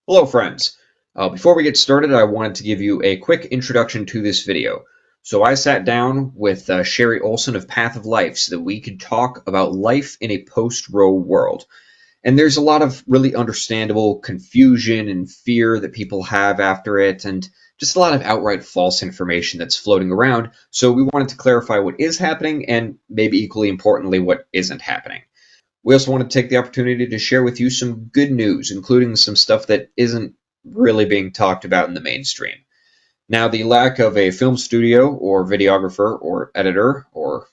Hello friends. Before we get started, I wanted to give you a quick introduction to this video. So I sat down with Sheri Olson of Path of Life so that we could talk about life in a post-Roe world. And there's a lot of really understandable confusion and fear that people have after it, and just a lot of outright false information that's floating around. So we wanted to clarify what is happening and maybe equally importantly, what isn't happening. We also want to take the opportunity to share with you some good news, including some stuff that isn't really being talked about in the mainstream. Now, the lack of a film studio or videographer or editor or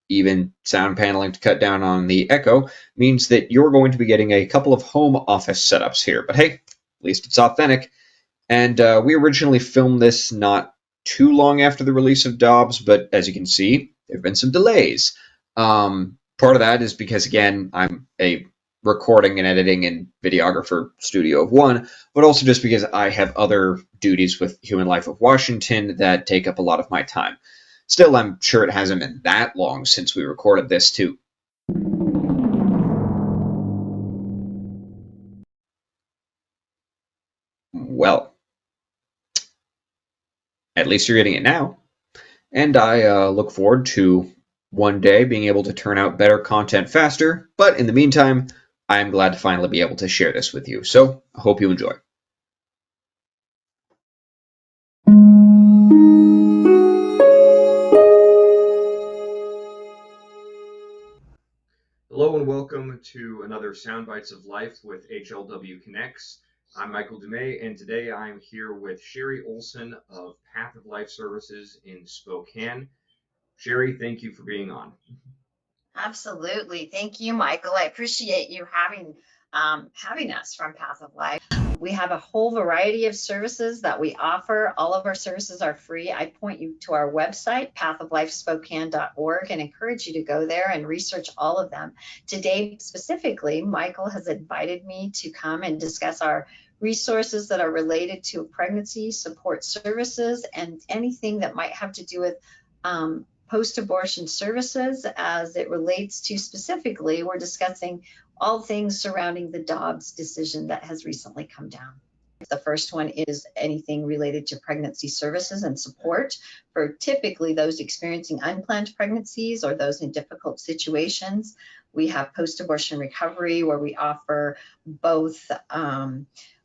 even sound paneling to cut down on the echo means that you're going to be getting a couple of home office setups here. But hey, at least it's authentic. And we originally filmed this not too long after the release of Dobbs, but as you can see, there have been some delays. Part of that is because, again, I'm a recording and editing and videographer studio of one, but also just because I have other duties with Human Life of Washington that take up a lot of my time. Still, I'm sure it hasn't been that long since we recorded this, too. Well, at least you're getting it now. And I look forward to one day being able to turn out better content faster. But in the meantime, I am glad to finally be able to share this with you. So I hope you enjoy. Hello and welcome to another Soundbites of Life with HLW Connects. I'm Michael Dumay, and today I'm here with Sheri Olson of Path of Life Services in Spokane. Sheri, thank you for being on. Absolutely. Thank you, Michael. I appreciate you having us from Path of Life. We have a whole variety of services that we offer. All of our services are free. I point you to our website, pathoflifespokane.org, and encourage you to go there and research all of them. Today, specifically, Michael has invited me to come and discuss our resources that are related to pregnancy support services and anything that might have to do with post-abortion services as it relates to, specifically, we're discussing all things surrounding the Dobbs decision that has recently come down. The first one is anything related to pregnancy services and support for typically those experiencing unplanned pregnancies or those in difficult situations. We have post-abortion recovery, where we offer both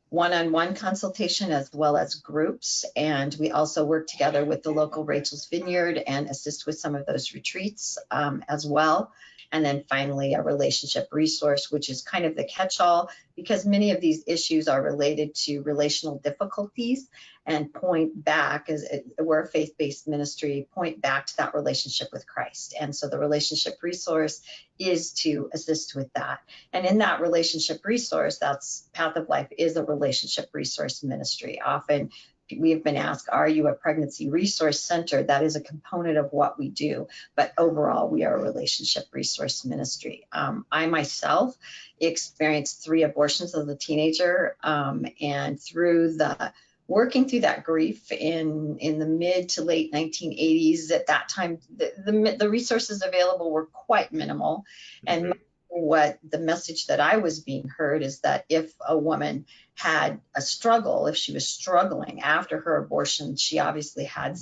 one-on-one consultation as well as groups. And we also work together with the local Rachel's Vineyard and assist with some of those retreats as well. And then finally, a relationship resource, which is kind of the catch-all, because many of these issues are related to relational difficulties and point back, as we're a faith-based ministry, point back to that relationship with Christ. And so the relationship resource is to assist with that. And in that relationship resource, that's Path of Life is a relationship resource ministry. Often we have been asked, are you a pregnancy resource center? That is a component of what we do. But overall, we are a relationship resource ministry. I myself experienced 3 abortions as a teenager, and through the working through that grief in the mid to late 1980s. At that time, the resources available were quite minimal. And what the message that I was being heard is that if a woman had a struggle, if she was struggling after her abortion, she obviously had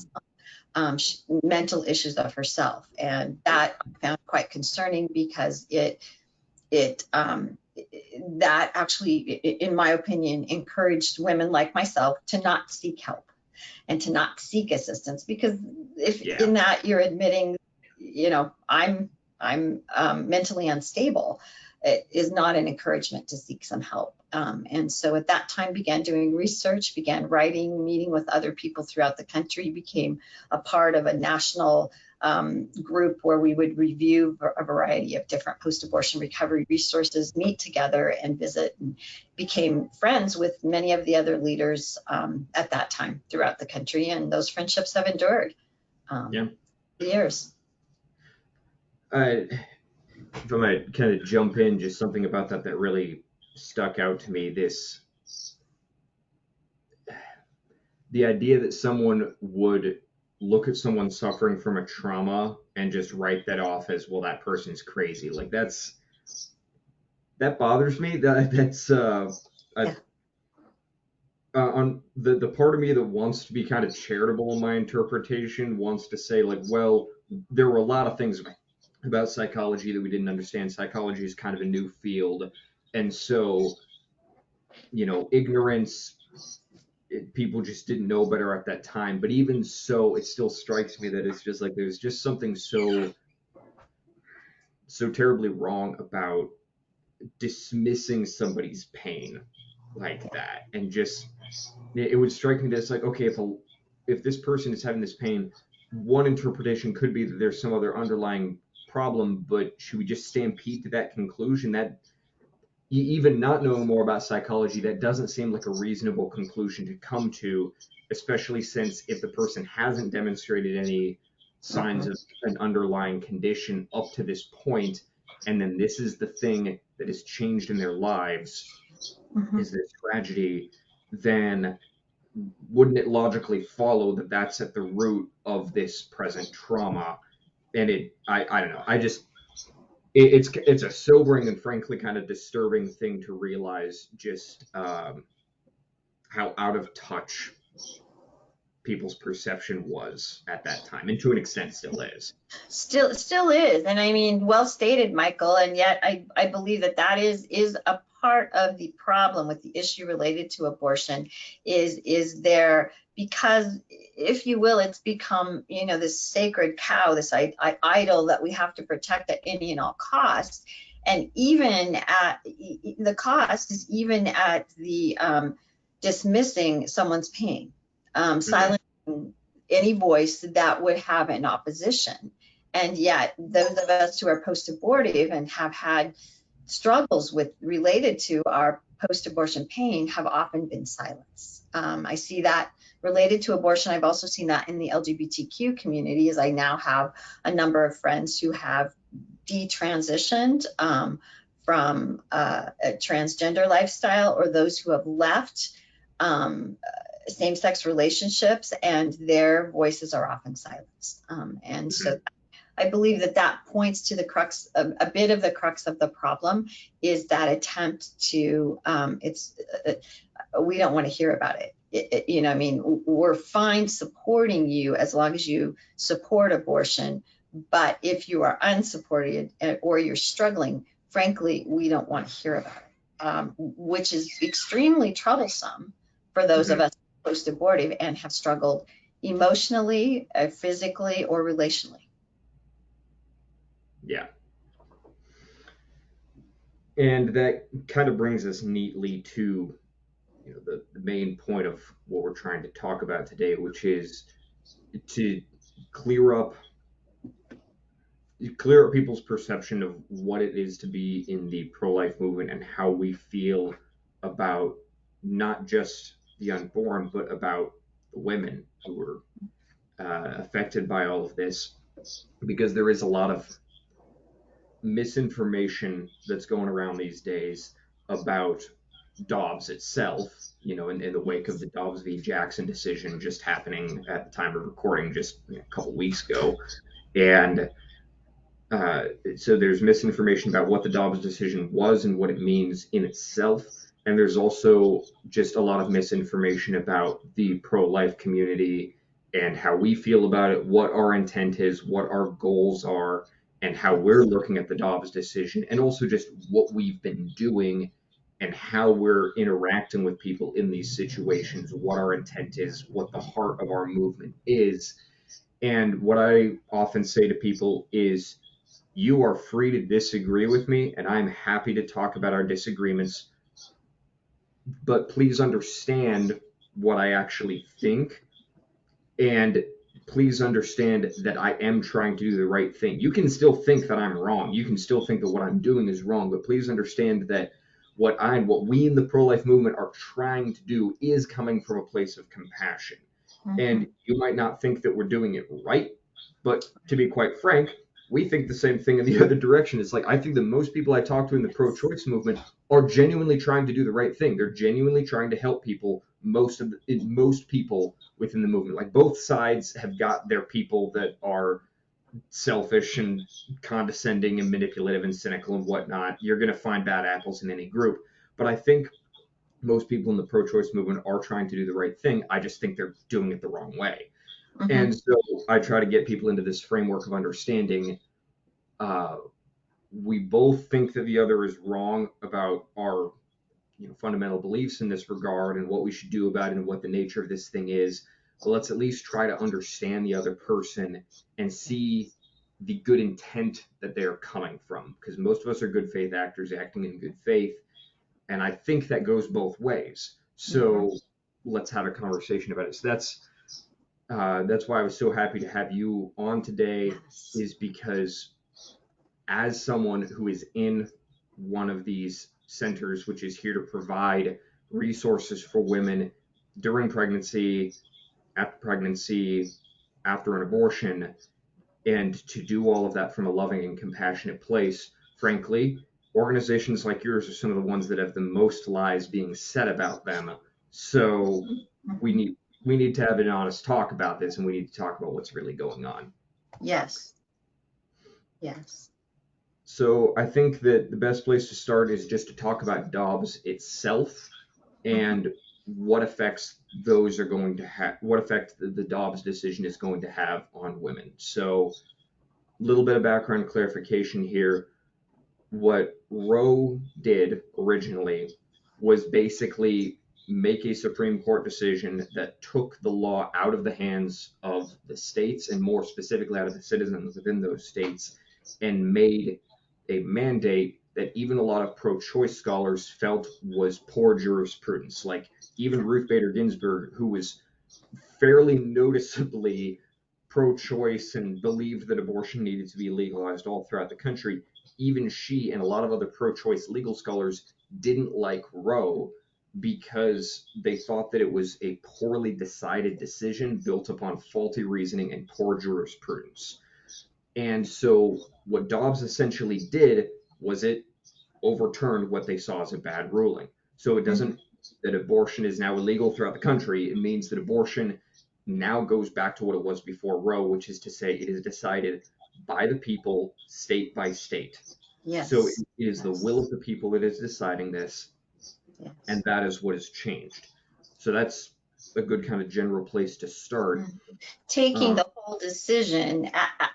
mental issues of herself. And that I found quite concerning, because that actually, in my opinion, encouraged women like myself to not seek help and to not seek assistance, because if in that you're admitting, I'm mentally unstable, it is not an encouragement to seek some help. And so at that time, began doing research, began writing, meeting with other people throughout the country, became a part of a national group where we would review a variety of different post-abortion recovery resources, meet together and visit, and became friends with many of the other leaders at that time throughout the country. And those friendships have endured years. If I might kind of jump in, just something about that really stuck out to me. The idea that someone would look at someone suffering from a trauma and just write that off as, well, that person's crazy. Like that bothers me. That's Yeah. On the part of me that wants to be kind of charitable in my interpretation wants to say like, well, there were a lot of things about psychology that we didn't understand. Psychology is kind of a new field, and so ignorance, people just didn't know better at that time. But even so, it still strikes me that it's just like there's just something so terribly wrong about dismissing somebody's pain like that, and just it would strike me that it's like, okay, if this person is having this pain, one interpretation could be that there's some other underlying problem, but should we just stampede to that conclusion? That even not knowing more about psychology, that doesn't seem like a reasonable conclusion to come to, especially since if the person hasn't demonstrated any signs Mhm. of an underlying condition up to this point, and then this is the thing that has changed in their lives, Mhm. is this tragedy, then wouldn't it logically follow that that's at the root of this present trauma? And I don't know. It's a sobering and frankly kind of disturbing thing to realize just how out of touch people's perception was at that time, and to an extent still is. Still is, and I mean, well stated, Michael. And yet, I believe that that is a part of the problem with the issue related to abortion. Is there, because, if you will, it's become, this sacred cow, this idol that we have to protect at any and all costs. And even at the cost is even at the dismissing someone's pain, Hmm. silencing any voice that would have an opposition. And yet, those of us who are post-abortive and have had struggles with related to our post-abortion pain have often been silenced. I see that related to abortion. I've also seen that in the LGBTQ community, as I now have a number of friends who have detransitioned from a transgender lifestyle, or those who have left um, same-sex relationships, and their voices are often silenced. And so Hmm. I believe that that points to the crux, a bit of the crux of the problem, is that attempt to, we don't want to hear about it. I mean, we're fine supporting you as long as you support abortion. But if you are unsupported, or you're struggling, frankly, we don't want to hear about it, which is extremely troublesome for those of Hmm. us post-abortive and have struggled emotionally, physically, or relationally. Yeah. And that kind of brings us neatly to the main point of what we're trying to talk about today, which is to clear up clear up people's perception of what it is to be in the pro-life movement and how we feel about not just the unborn, but about the women who were affected by all of this, because there is a lot of misinformation that's going around these days about Dobbs itself, in the wake of the Dobbs v. Jackson decision just happening at the time of recording just a couple weeks ago. And uh, so there's misinformation about what the Dobbs decision was and what it means in itself. And there's also just a lot of misinformation about the pro life community and how we feel about it, what our intent is, what our goals are, and how we're looking at the Dobbs decision, and also just what we've been doing and how we're interacting with people in these situations, what our intent is, what the heart of our movement is. And what I often say to people is, you are free to disagree with me, and I'm happy to talk about our disagreements, but please understand what I actually think, and please understand that I am trying to do the right thing. You can still think that I'm wrong. You can still think that what I'm doing is wrong, but please understand that what we in the pro-life movement are trying to do is coming from a place of compassion. And Mhm. you might not think that we're doing it right, but to be quite frank, we think the same thing in the other direction. It's like I think that most people I talk to in the pro-choice movement are genuinely trying to do the right thing. They're genuinely trying to help people. Most people within the movement, like both sides, have got their people that are selfish and condescending and manipulative and cynical and whatnot. You're going to find bad apples in any group. But I think most people in the pro-choice movement are trying to do the right thing. I just think they're doing it the wrong way. Mm-hmm. And so I try to get people into this framework of understanding. Uh, we both think that the other is wrong about our fundamental beliefs in this regard and what we should do about it and what the nature of this thing is. But let's at least try to understand the other person and see the good intent that they're coming from. Because most of us are good faith actors acting in good faith. And I think that goes both ways. Mm-hmm. So let's have a conversation about it. So that's why I was so happy to have you on today, Yes. is because as someone who is in one of these centers, which is here to provide resources for women during pregnancy, after an abortion, and to do all of that from a loving and compassionate place, frankly, organizations like yours are some of the ones that have the most lies being said about them. So we Mm-hmm. need we need to have an honest talk about this, and we need to talk about what's really going on. Yes. Yes. So I think that the best place to start is just to talk about Dobbs itself Mm-hmm. and what effects those are going to have, what effect the Dobbs decision is going to have on women. So a little bit of background clarification here. What Roe did originally was basically make a Supreme Court decision that took the law out of the hands of the states, and more specifically out of the citizens within those states, and made a mandate that even a lot of pro-choice scholars felt was poor jurisprudence. Like even Ruth Bader Ginsburg, who was fairly noticeably pro-choice and believed that abortion needed to be legalized all throughout the country, even she and a lot of other pro-choice legal scholars didn't like Roe because they thought that it was a poorly decided decision built upon faulty reasoning and poor jurisprudence. And so what Dobbs essentially did was it overturned what they saw as a bad ruling. So it Mm-hmm. doesn't that abortion is now illegal throughout the country. It means that abortion now goes back to what it was before Roe, which is to say it is decided by the people, state by state. So it Yes. is the will Yes. of the people that is deciding this, and Yes. that is what has changed. So that's a good kind of general place to start. Mm. Taking Um, the whole decision,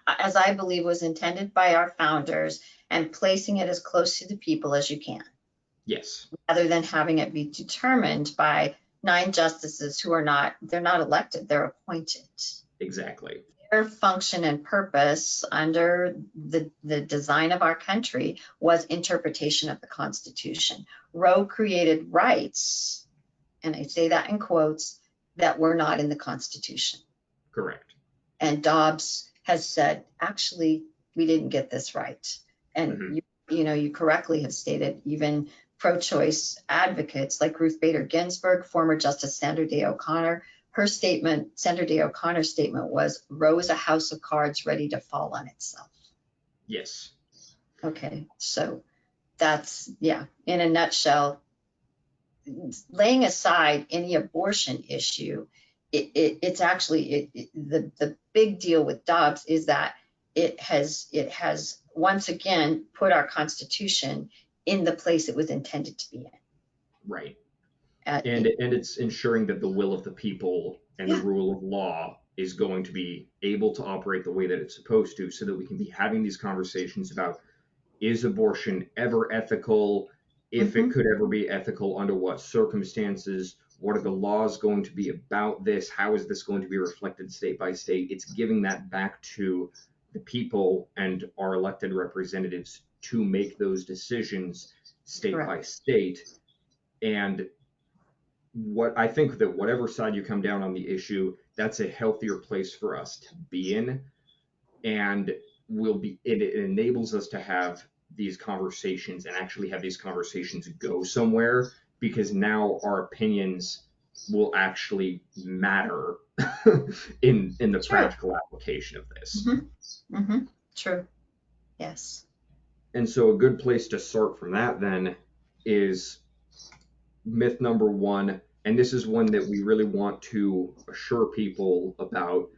as I believe was intended by our founders, and placing it as close to the people as you can, yes, rather than having it be determined by 9 justices who are not, they're not elected, they're appointed. exactly. Their function and purpose under the design of our country was interpretation of the Constitution. Roe created rights, and I say that in quotes, that were not in the Constitution. Correct. And Dobbs has said, actually, we didn't get this right. And Hmm. you correctly have stated, even pro-choice advocates like Ruth Bader Ginsburg, former Justice Sandra Day O'Connor, her statement, Sandra Day O'Connor's statement was, Roe is a house of cards ready to fall on itself. Yes. Okay, so that's, yeah, in a nutshell, laying aside any abortion issue, it's actually the big deal with Dobbs is that it has once again put our Constitution in the place it was intended to be in. Right. Uh, and it, and it's ensuring that the will of the people and the yeah, rule of law is going to be able to operate the way that it's supposed to, so that we can be having these conversations about, is abortion ever ethical, if it mm-hmm, could ever be ethical, under what circumstances, what are the laws going to be about this, how is this going to be reflected state by state. It's giving that back to the people and our elected representatives to make those decisions state by correct. state. And what I think that whatever side you come down on the issue, that's a healthier place for us to be in, and it enables us to have these conversations and actually have these conversations go somewhere, because now our opinions will actually matter in the True. practical application of this. Mm-hmm, mm-hmm, true. Yes. And so a good place to start from that then is myth number one, and this is one that we really want to assure people about.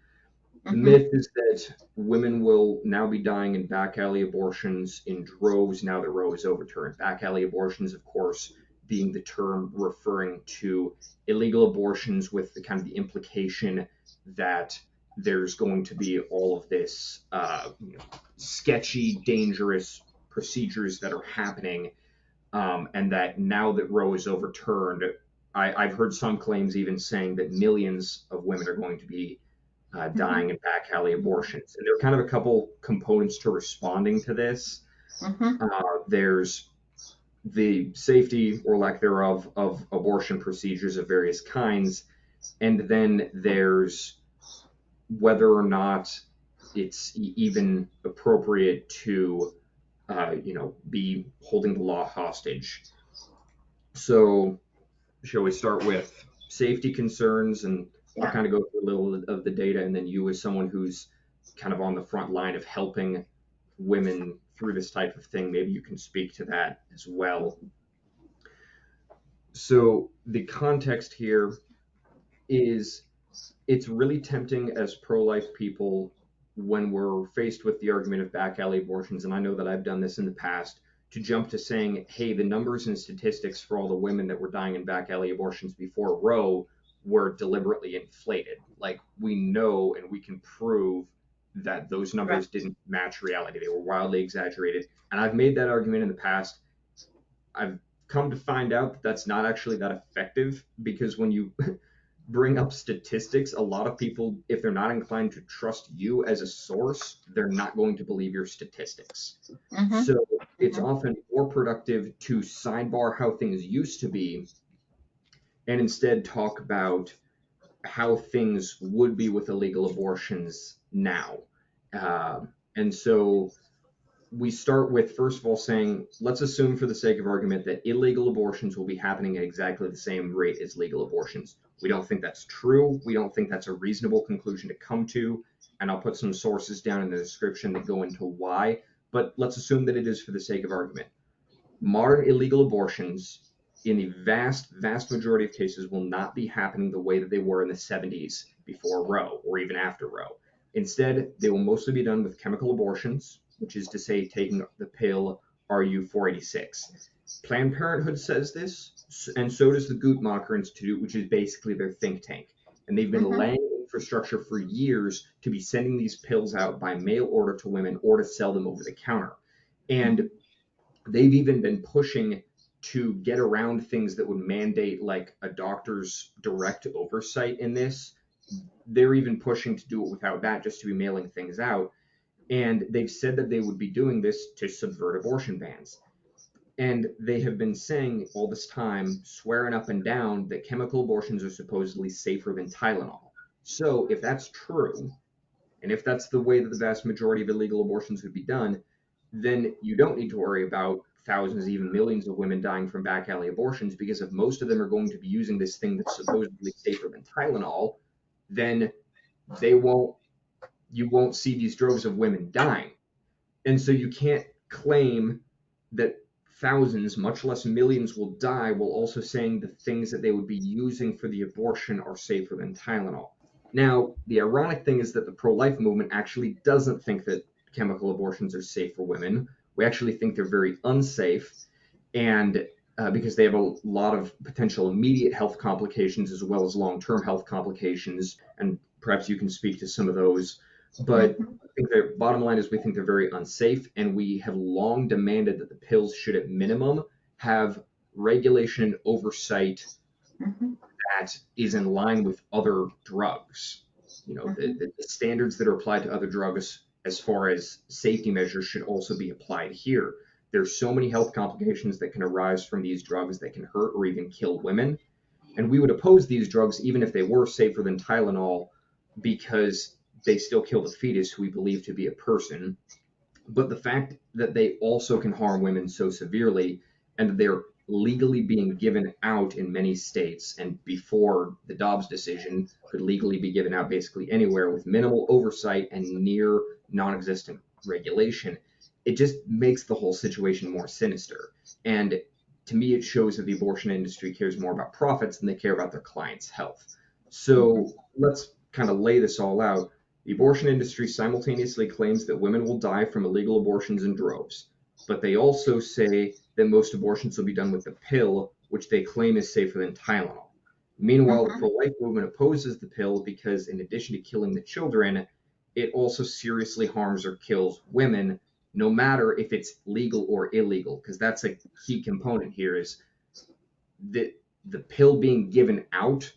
The Mm-hmm, myth is that women will now be dying in back alley abortions in droves now that Roe is overturned. Back alley abortions, of course, being the term referring to illegal abortions with the kind of the implication that there's going to be all of this sketchy, dangerous procedures that are happening, and that now that Roe is overturned, I've heard some claims even saying that millions of women are going to be Mm-hmm. dying in back alley abortions. And there are kind of a couple components to responding to this. Mm-hmm. There's the safety or lack thereof of abortion procedures of various kinds, and then there's whether or not it's even appropriate to, be holding the law hostage. So, shall we start with safety concerns? And I'll Yeah. kind of go through a little of the data, and then you, as someone who's kind of on the front line of helping women through this type of thing, maybe you can speak to that as well. So, the context here is it's really tempting as pro life people when we're faced with the argument of back alley abortions, and I know that I've done this in the past, to jump to saying, hey, the numbers and statistics for all the women that were dying in back alley abortions before Roe were deliberately inflated. Like, we know and we can prove that those Right. numbers didn't match reality, they were wildly exaggerated. And I've made that argument in the past. I've come to find out that that's not actually that effective, because when you bring up statistics, a lot of people, if they're not inclined to trust you as a source, they're not going to believe your statistics. Mm-hmm. So it's Mm-hmm. often more productive to sidebar how things used to be and instead talk about how things would be with illegal abortions now. And so we start with, first of all, saying, let's assume for the sake of argument that illegal abortions will be happening at exactly the same rate as legal abortions. We don't think that's true. We don't think that's a reasonable conclusion to come to. And I'll put some sources down in the description that go into why. But let's assume that it is for the sake of argument. Modern illegal abortions, in the vast, vast majority of cases, will not be happening the way that they were in the 70s before Roe or even after Roe. Instead, they will mostly be done with chemical abortions, which is to say, taking the pill RU486. Planned Parenthood says this, and so does the Guttmacher Institute, which is basically their think tank. And they've been Mm-hmm. laying infrastructure for years to be sending these pills out by mail order to women or to sell them over the counter. And they've even been pushing to get around things that would mandate like a doctor's direct oversight in this. They're even pushing to do it without that, just to be mailing things out. And they've said that they would be doing this to subvert abortion bans. And they have been saying all this time, swearing up and down, that chemical abortions are supposedly safer than Tylenol. So if that's true, and if that's the way that the vast majority of illegal abortions would be done, then you don't need to worry about thousands, even millions of women dying from back alley abortions, because if most of them are going to be using this thing that's supposedly safer than Tylenol, then they won't you won't see these droves of women dying. And so you can't claim that thousands, much less millions, will die while also saying the things that they would be using for the abortion are safer than Tylenol. Now, the ironic thing is that the pro life movement actually doesn't think that chemical abortions are safe for women. We actually think they're very unsafe, and because they have a lot of potential immediate health complications as well as long term health complications. And perhaps you can speak to some of those. But Mm-hmm. I think the bottom line is we think they're very unsafe, and we have long demanded that the pills should, at minimum, have regulation and oversight Mm-hmm. that is in line with other drugs. You know, Mm-hmm. the standards that are applied to other drugs as far as safety measures should also be applied here. There's so many health complications that can arise from these drugs that can hurt or even kill women. And we would oppose these drugs even if they were safer than Tylenol, because they still kill the fetus, who we believe to be a person. But the fact that they also can harm women so severely, and that they're legally being given out in many states, and before the Dobbs decision could legally be given out basically anywhere with minimal oversight and near non-existent regulation, it just makes the whole situation more sinister. And to me, it shows that the abortion industry cares more about profits than they care about their clients' health. So let's kind of lay this all out. The abortion industry simultaneously claims that women will die from illegal abortions in droves, but they also say that most abortions will be done with the pill which they claim is safer than Tylenol. Meanwhile, the Mhm. pro-life movement opposes the pill because, in addition to killing the children, it also seriously harms or kills women, no matter if it's legal or illegal. Because that's a key component here: is that the pill being given out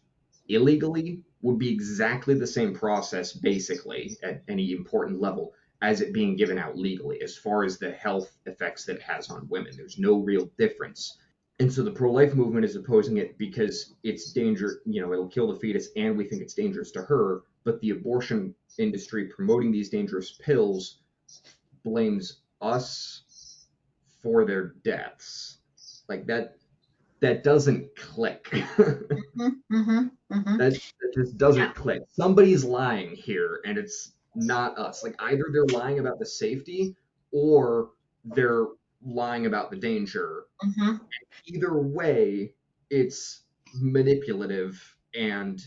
illegally would be exactly the same process, basically, at any important level, as it being given out legally, as far as the health effects that it has on women. There's no real difference. And so the pro-life movement is opposing it because it's danger, it'll kill the fetus, and we think it's dangerous to her. But the abortion industry promoting these dangerous pills blames us for their deaths. Like that doesn't click. Mhm. Mhm. Mhm. That just doesn't click. Somebody's lying here, and it's not us. Like either they're lying about the safety or they're lying about the danger. Mhm. Either way, it's manipulative and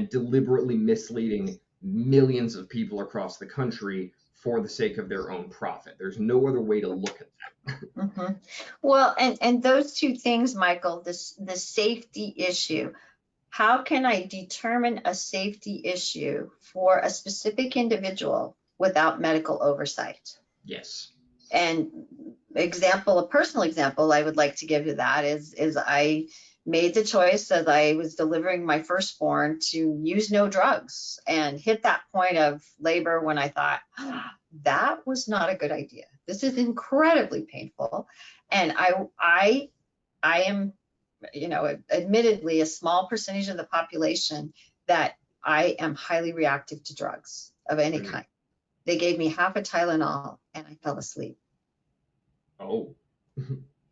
deliberately misleading millions of people across the country for the sake of their own profit. There's no other way to look at that. Mhm. Well, and those two things, Michael, the safety issue. How can I determine a safety issue for a specific individual without medical oversight? Yes. And a personal example I would like to give to that is I made the choice as I was delivering my firstborn to use no drugs and hit that point of labor when I thought, that was not a good idea. This is incredibly painful. And I am, admittedly a small percentage of the population that I am highly reactive to drugs of any Mhm. kind. They gave me half a Tylenol and I fell asleep Oh.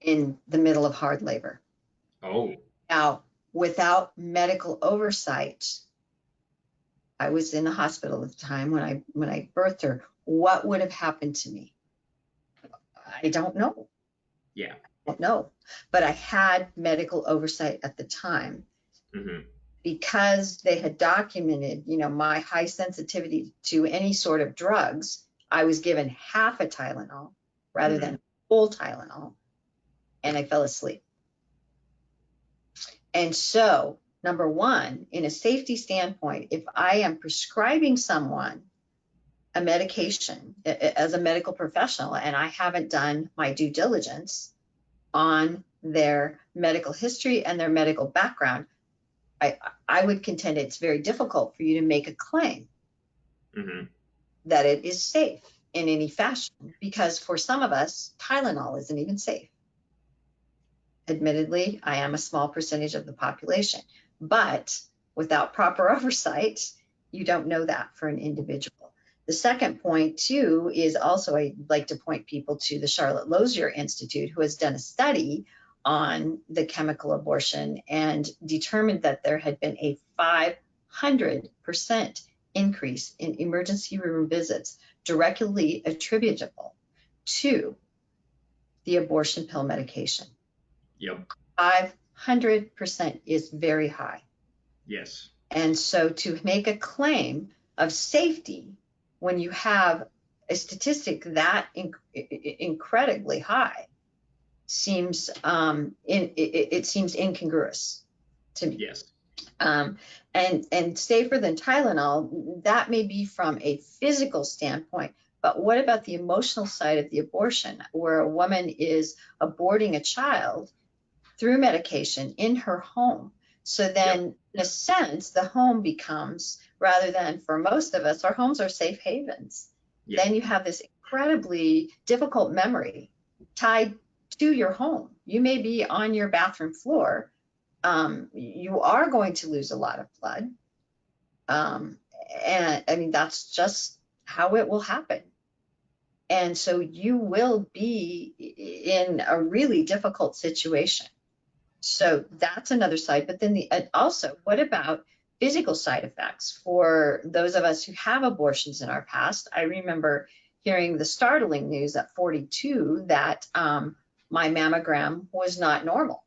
in the middle of hard labor. Oh. Now, without medical oversight, I was in the hospital at the time when I birthed her. What would have happened to me? I don't know. Yeah. I don't know. But I had medical oversight at the time Hmm. because they had documented, my high sensitivity to any sort of drugs. I was given half a Tylenol rather Hmm. than full Tylenol, and I fell asleep. And so, number one, in a safety standpoint, if I am prescribing someone a medication as a medical professional and I haven't done my due diligence on their medical history and their medical background, I, I would contend it's very difficult for you to make a claim Hmm. that it is safe in any fashion because for some of us, Tylenol isn't even safe. Admittedly, I am a small percentage of the population, but without proper oversight, you don't know that for an individual. The second point, too, is also I'd like to point people to the Charlotte Lozier Institute, who has done a study on the chemical abortion and determined that there had been a 500% increase in emergency room visits directly attributable to the abortion pill medication. Yep. 500% is very high. Yes. And so to make a claim of safety when you have a statistic that incredibly high seems it seems incongruous to me. Yes. Um, and safer than Tylenol, that may be from a physical standpoint, but what about the emotional side of the abortion, where a woman is aborting a child through medication in her home? So Yep. then, in a sense, the home becomes, rather than for most of us, our homes are safe havens. Yeah. Then you have this incredibly difficult memory tied to your home. You may be on your bathroom floor. You are going to lose a lot of blood. Um, and I mean, that's just how it will happen. And so you will be in a really difficult situation. So that's another side. But then also, what about physical side effects for those of us who have abortions in our past? I remember hearing the startling news at 42 that my mammogram was not normal.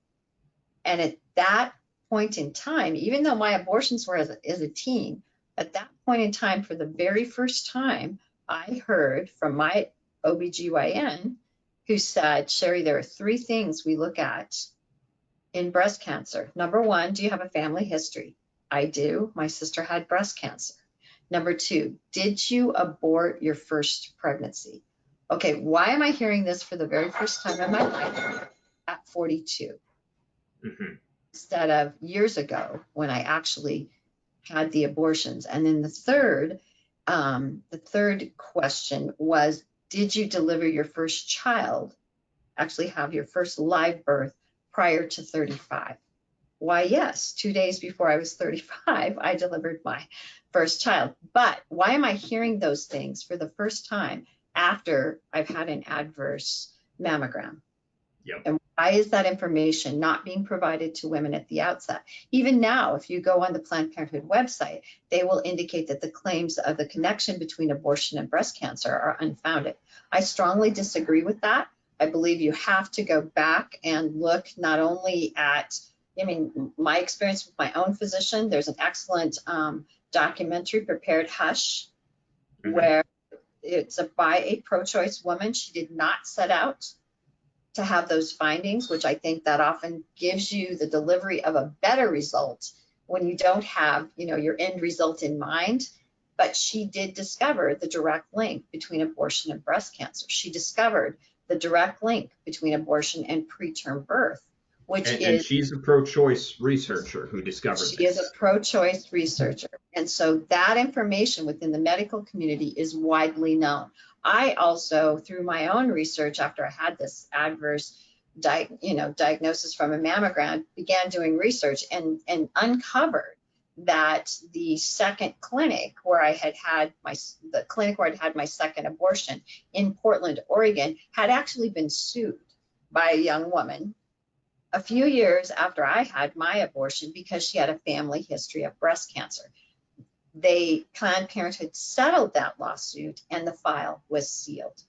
And at that point in time, even though my abortions were as a teen, at that point in time, for the very first time, I heard from my OBGYN who said, Sheri, there are three things we look at in breast cancer. Number one, do you have a family history? I do. My sister had breast cancer. Number two, did you abort your first pregnancy? Okay, why am I hearing this for the very first time in my life at 42 Mm-hmm. instead of years ago when I actually had the abortions? And then the third question was, did you deliver your first child, actually have your first live birth prior to 35? Why, yes, 2 days before I was 35, I delivered my first child. But why am I hearing those things for the first time after I've had an adverse mammogram? Yep. And why is that information not being provided to women at the outset? Even now, if you go on the Planned Parenthood website, they will indicate that the claims of the connection between abortion and breast cancer are unfounded. I strongly disagree with that. I believe you have to go back and look not only at, I mean, my experience with my own physician. There's an excellent documentary, Prepared Hush, Mm-hmm. where it's by a pro-choice woman. She did not set out to have those findings, which I think that often gives you the delivery of a better result when you don't have, your end result in mind. But she did discover the direct link between abortion and breast cancer. She discovered the direct link between abortion and preterm birth, which And is, she's a pro-choice researcher who discovered she is this. a pro-choice researcher. And so that information within the medical community is widely known. I also, through my own research, after I had this adverse diagnosis from a mammogram, began doing research and uncovered that the second clinic where I had the clinic where I'd had my second abortion in Portland, Oregon, had actually been sued by a young woman a few years after I had my abortion because she had a family history of breast cancer. Planned Parenthood settled that lawsuit and the file was sealed.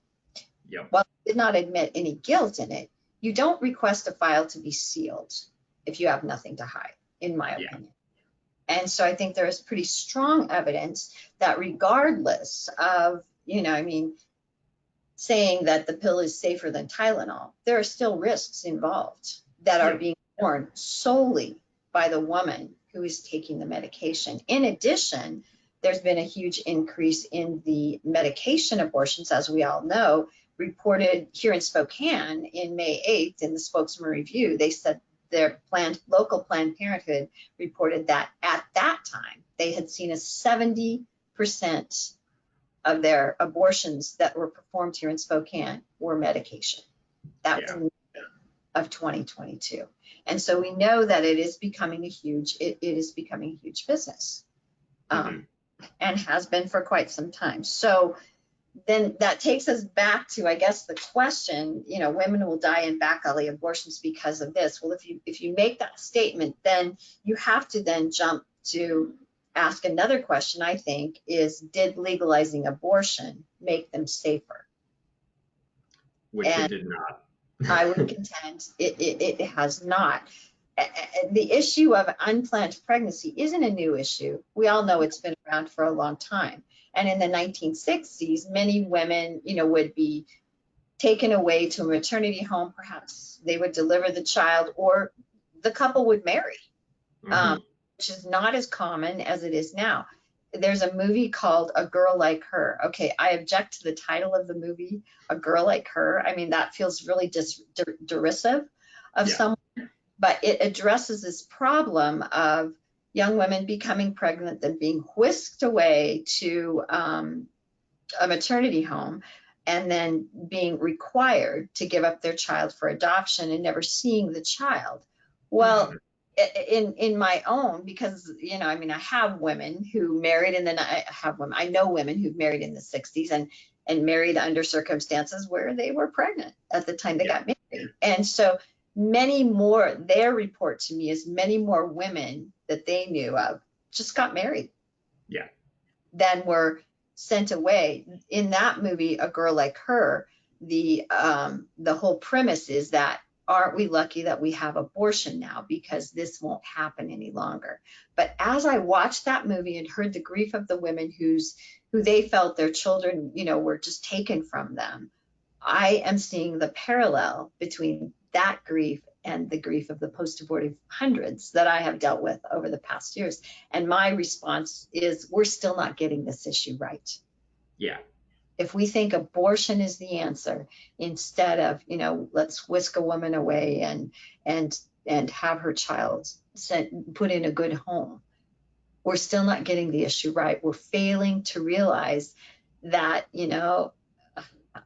Yep. While I did not admit any guilt in it, you don't request a file to be sealed if you have nothing to hide, in my opinion. And so I think there is pretty strong evidence that regardless of, saying that the pill is safer than Tylenol, there are still risks involved that are being borne solely by the woman who is taking the medication. In addition, there's been a huge increase in the medication abortions, as we all know, reported here in Spokane in May 8th in the Spokesman Review. They said their local Planned Parenthood reported that at that time, they had seen a 70% of their abortions that were performed here in Spokane were medication. That was in May of 2022. And so we know that it is becoming a huge business, and has been for quite some time. So then that takes us back to, I guess, the question, women will die in back alley abortions because of this. Well, if you make that statement, then you have to then jump to ask another question, I think, is did legalizing abortion make them safer? Which it did not. I would contend it has not. The issue of unplanned pregnancy isn't a new issue. We all know it's been around for a long time. And in the 1960s, many women, would be taken away to a maternity home. Perhaps they would deliver the child or the couple would marry, which is not as common as it is now. There's a movie called A Girl Like Her. Okay, I object to the title of the movie, A Girl Like Her. I mean, that feels really derisive of someone, but it addresses this problem of young women becoming pregnant, then being whisked away to a maternity home, and then being required to give up their child for adoption and never seeing the child. Well, in my own, because I have women who married I know women who've married in the 60s and married under circumstances where they were pregnant at the time they got married. And so their report to me is many more women that they knew of just got married than were sent away. In that movie, A Girl Like Her, the whole premise is that, aren't we lucky that we have abortion now because this won't happen any longer? But as I watched that movie and heard the grief of the women who they felt their children, were just taken from them, I am seeing the parallel between that grief and the grief of the post-abortive hundreds that I have dealt with over the past years. And my response is, we're still not getting this issue right. Yeah. If we think abortion is the answer, instead of, let's whisk a woman away and have her child put in a good home, we're still not getting the issue right. We're failing to realize that,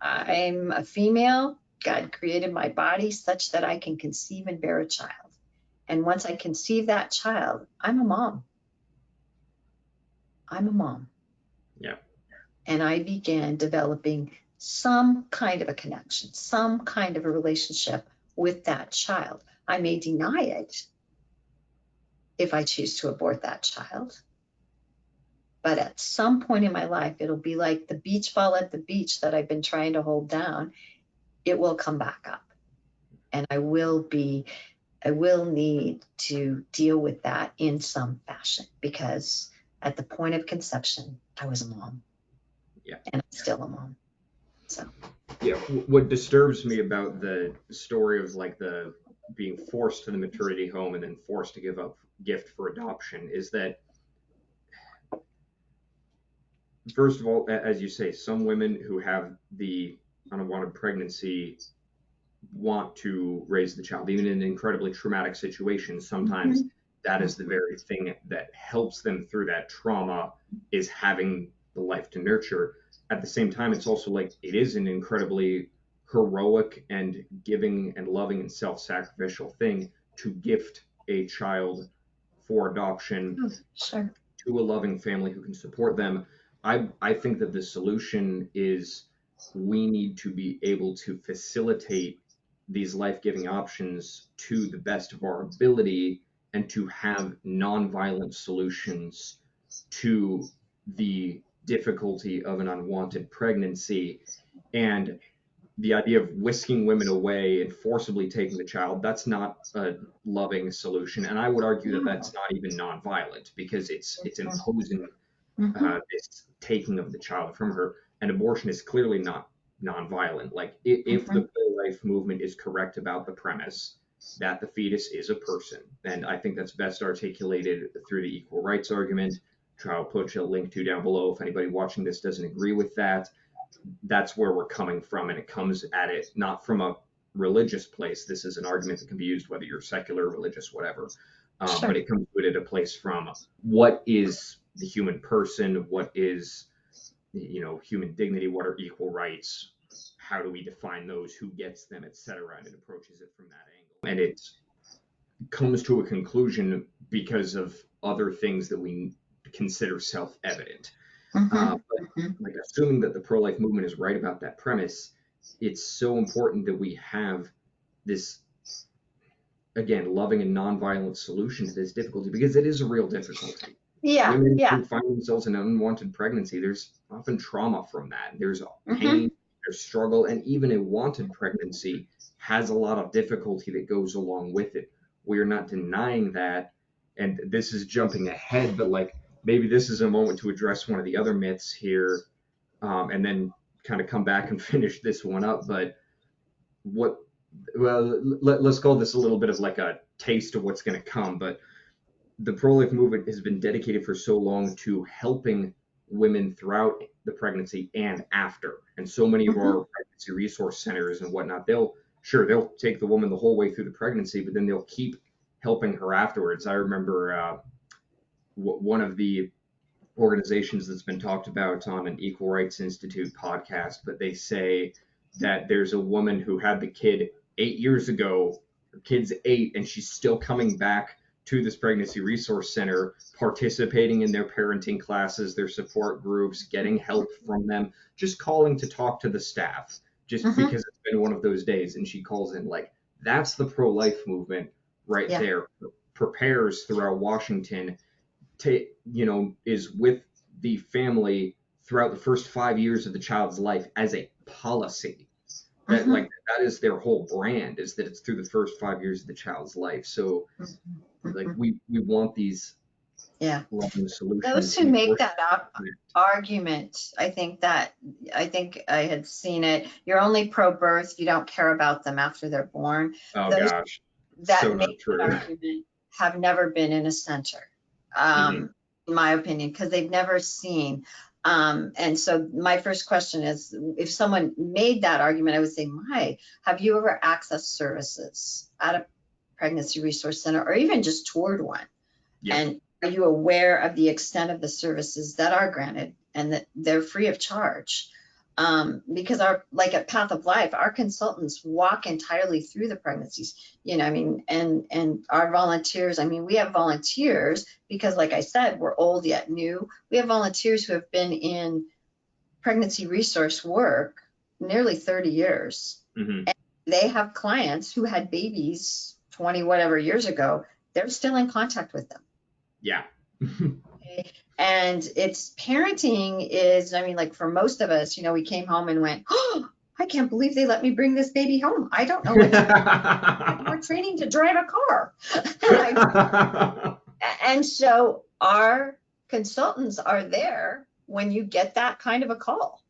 I'm a female. God created my body such that I can conceive and bear a child. And once I conceive that child, I'm a mom. I'm a mom. Yeah. And I began developing some kind of a connection, some kind of a relationship with that child. I may deny it if I choose to abort that child. But at some point in my life, it'll be like the beach ball at the beach that I've been trying to hold down. It will come back up. And I will need to deal with that in some fashion, because at the point of conception, I was a mom. Yeah. And I'm still a mom. So. Yeah. What disturbs me about the story of like the being forced to the maternity home and then forced to give up gift for adoption is that, first of all, as you say, some women who have the unwanted pregnancy want to raise the child, even in incredibly traumatic situations. Sometimes that is the very thing that helps them through that trauma, is having the life to nurture. At the same time, it's also like it is an incredibly heroic and giving and loving and self-sacrificial thing to gift a child for adoption Sure. to a loving family who can support them. I think that the solution is we need to be able to facilitate these life-giving options to the best of our ability and to have nonviolent solutions to the difficulty of an unwanted pregnancy. And the idea of whisking women away and forcibly taking the child, that's not a loving solution. And I would argue that that's not even nonviolent, because it's imposing this taking of the child from her. And abortion is clearly not nonviolent. Like if the pro-life movement is correct about the premise that the fetus is a person, and I think that's best articulated through the equal rights argument, which I'll put a link to down below if anybody watching this doesn't agree with that. That's where we're coming from, and it comes at it not from a religious place. This is an argument that can be used whether you're secular, religious, whatever. Sure. But it comes to it at a place from what is the human person, what is human dignity, what are equal rights, how do we define those, who gets them, etc. And it approaches it from that angle, and it comes to a conclusion because of other things that we consider self-evident. But like assuming that the pro-life movement is right about that premise, it's so important that we have this, again, loving and nonviolent solution to this difficulty, because it is a real difficulty. Yeah. Women Yeah. who find themselves in an unwanted pregnancy, there's often trauma from that. There's pain, there's struggle, and even a wanted pregnancy has a lot of difficulty that goes along with it. We are not denying that, and this is jumping ahead, but like maybe this is a moment to address one of the other myths here, and then kind of come back and finish this one up. But let's call this a little bit of like a taste of what's going to come. But the pro-life movement has been dedicated for so long to helping women throughout the pregnancy and after. And so many of our pregnancy resource centers and whatnot, they'll take the woman the whole way through the pregnancy, but then they'll keep helping her afterwards. I remember one of the organizations that's been talked about on an Equal Rights Institute podcast, but they say that there's a woman who had the kid 8 years ago, her kid's 8, and she's still coming back to this pregnancy resource center, participating in their parenting classes, their support groups, getting help from them, just calling to talk to the staff, just because it's been one of those days. And she calls in, like, that's the pro-life movement right there. Prepares throughout Washington, is with the family throughout the first 5 years of the child's life as a policy. That like that is their whole brand, is that it's through the first 5 years of the child's life. So like we want these loving solutions. Those who make that argument, I think I had seen it. You're only pro-birth. You don't care about them after they're born. Oh gosh. that So make not that true. argument have never been in a center, Hmm. in my opinion, because they've never seen. And so my first question is, if someone made that argument, I would say, "My, have you ever accessed services at a pregnancy resource center, or even just toured one? Yeah. And are you aware of the extent of the services that are granted and that they're free of charge?" Because like at Path of Life, our consultants walk entirely through the pregnancies, I mean, and our volunteers, I mean, we have volunteers because, like I said, we're old yet new. We have volunteers who have been in pregnancy resource work nearly 30 years. Hmm. And they have clients who had babies 20 whatever years ago. They're still in contact with them. Yeah. Okay. And it's parenting is, I mean, like for most of us, we came home and went, "Oh, I can't believe they let me bring this baby home. I don't know what to do. I have more training to drive a car." And so our consultants are there when you get that kind of a call.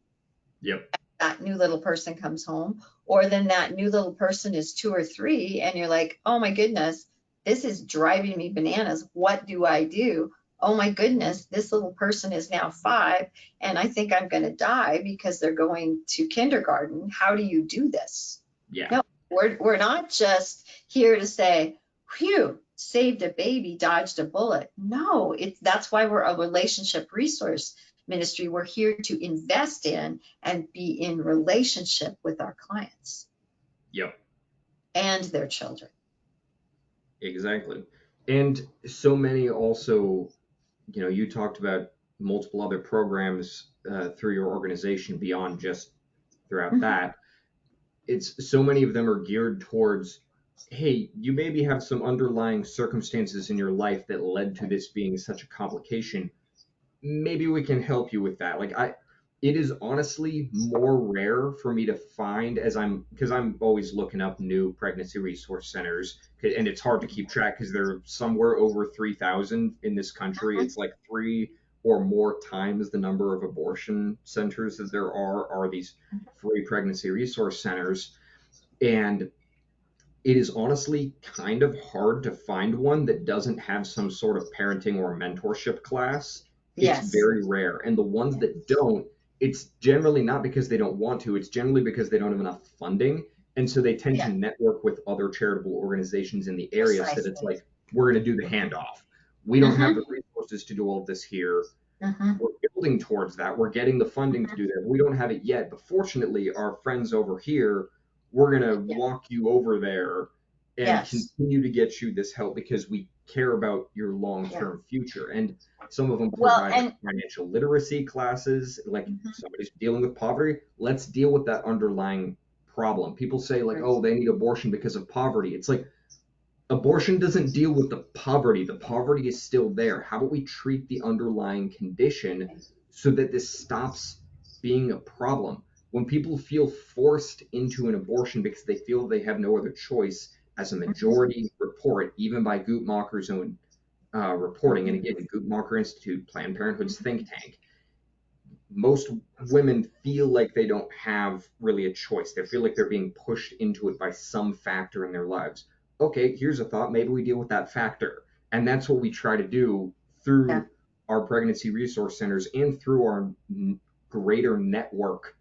Yep. That new little person comes home, or then that new little person is 2 or 3, and you're like, "Oh my goodness, this is driving me bananas. What do I do? Oh my goodness, this little person is now 5, and I think I'm going to die because they're going to kindergarten. How do you do this?" Yeah. No, we're not just here to say, "Phew, saved a baby, dodged a bullet." No, that's why we're a relationship resource ministry. We're here to invest in and be in relationship with our clients Yep. and their children. Exactly. And so many also, you talked about multiple other programs through your organization beyond just throughout Mhm. that. It's so many of them are geared towards, hey, you maybe have some underlying circumstances in your life that led to this being such a complication. Maybe we can help you with that. It is honestly more rare for me to find as because I'm always looking up new pregnancy resource centers, and it's hard to keep track because there are somewhere over 3,000 in this country. Mhm. It's like three or more times the number of abortion centers that there are these free pregnancy resource centers. And it is honestly kind of hard to find one that doesn't have some sort of parenting or mentorship class. It's Yes. very rare. And the ones that don't, it's generally not because they don't want to, it's generally because they don't have enough funding. And so they tend to Yeah, network with other charitable organizations in the area so that it's precisely. like, we're going to do the handoff. We don't have the Hmm. resources to do all of this here. Hmm. We're building towards that. We're getting the funding to do that. We don't have it yet, but fortunately, our friends over here, we're going to Yeah. walk you over there and Yes. continue to get you this help because we care about your Yeah. long-term future. And some of them Well, provide like and financial literacy classes, like mhm. somebody's dealing with poverty. Let's deal with that underlying problem. People say like, Right. oh, they need abortion because of poverty. It's like abortion doesn't deal with the poverty. The poverty is still there. How about we treat the underlying condition so that this stops being a problem? When people feel forced into an abortion because they feel they have no other choice, as a Mhm. majority report, even by Guttmacher's own reporting, and Mhm. again, Guttmacher Institute, Planned Parenthood's Mhm. think tank, most women feel like they don't have really a choice. They feel like they're being pushed into it by some factor in their lives. Okay, here's a thought. Maybe we deal with that factor. And that's what we try to do Yeah. through our pregnancy resource centers and through our greater network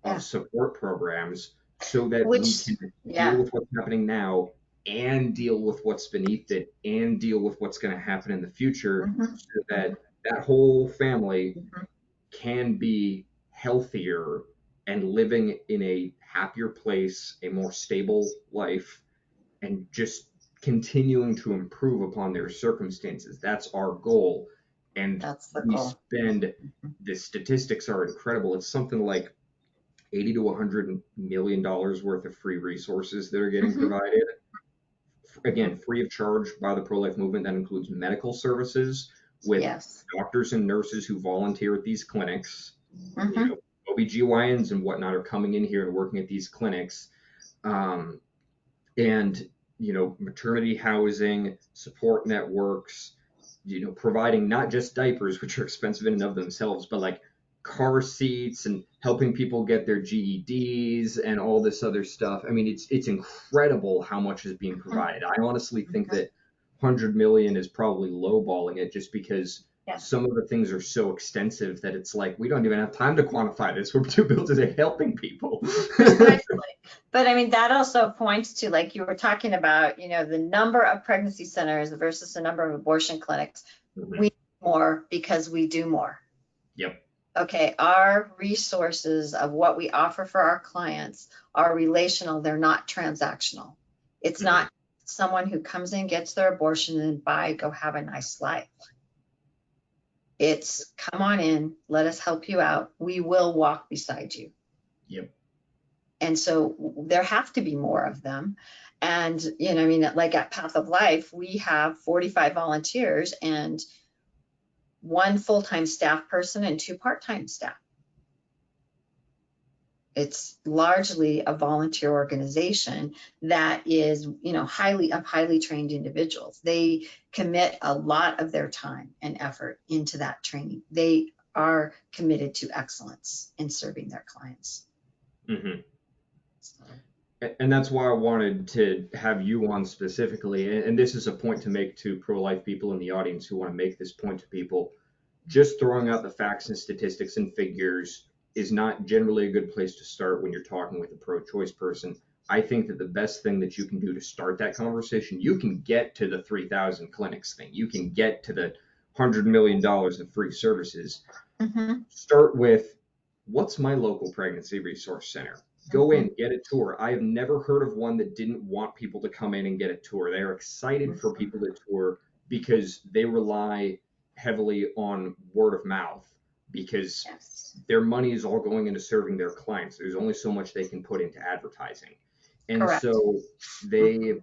of Yeah. support programs so that we Which, can deal yeah. with what's happening now and deal with what's beneath it and deal with what's going to happen in the future Mhm. so that that whole family Mhm. can be healthier and living in a happier place, a more stable life, and just continuing to improve upon their circumstances. That's our goal. And That's the we goal. spend, Mhm. the statistics are incredible. It's something like 80 to $100 million worth of free resources that are getting Mhm. provided. Mhm. Again, free of charge by the pro life movement. That includes medical services with Yes. doctors and nurses who volunteer at these clinics. You Mhm. know, OBGYNs and whatnot are coming in here and working at these clinics. Um, and, maternity housing, support networks, providing not just diapers, which are expensive in and of themselves, but like car seats and helping people get their GEDs and all this other stuff. I mean, it's incredible how much is being provided. I honestly think that 100 million is probably lowballing it, just because Yeah. some of the things are so extensive that it's like we don't even have time to quantify this. We're too busy to helping people. Precisely. But I mean, that also points to, like you were talking about, the number of pregnancy centers versus the number of abortion clinics. Mhm. We do more because we do more. Yep. Okay, our resources of what we offer for our clients are relational, they're not transactional. It's Mhm. not someone who comes in, gets their abortion, and bye, go have a nice life. It's come on in, let us help you out. We will walk beside you. Yep. And so there have to be more of them. And, I mean, like at Path of Life, we have 45 volunteers and 1 full-time staff person and 2 part-time staff. It's largely a volunteer organization that is, highly trained individuals. They commit a lot of their time and effort into that training. They are committed to excellence in serving their clients. Mm-hmm. And that's why I wanted to have you on specifically. And this is a point to make to pro-life people in the audience who want to make this point to people. Just throwing out the facts and statistics and figures is not generally a good place to start when you're talking with a pro-choice person. I think that the best thing that you can do to start that conversation, you can get to the 3,000 clinics thing. You can get to the $100 million of free services. Mm-hmm. Start with, what's my local pregnancy resource center? Go in, get a tour. I have never heard of one that didn't want people to come in and get a tour. They are excited for people to tour because they rely heavily on word of mouth, because Yes. their money is all going into serving their clients. There's only so much they can put into advertising. And Correct. so they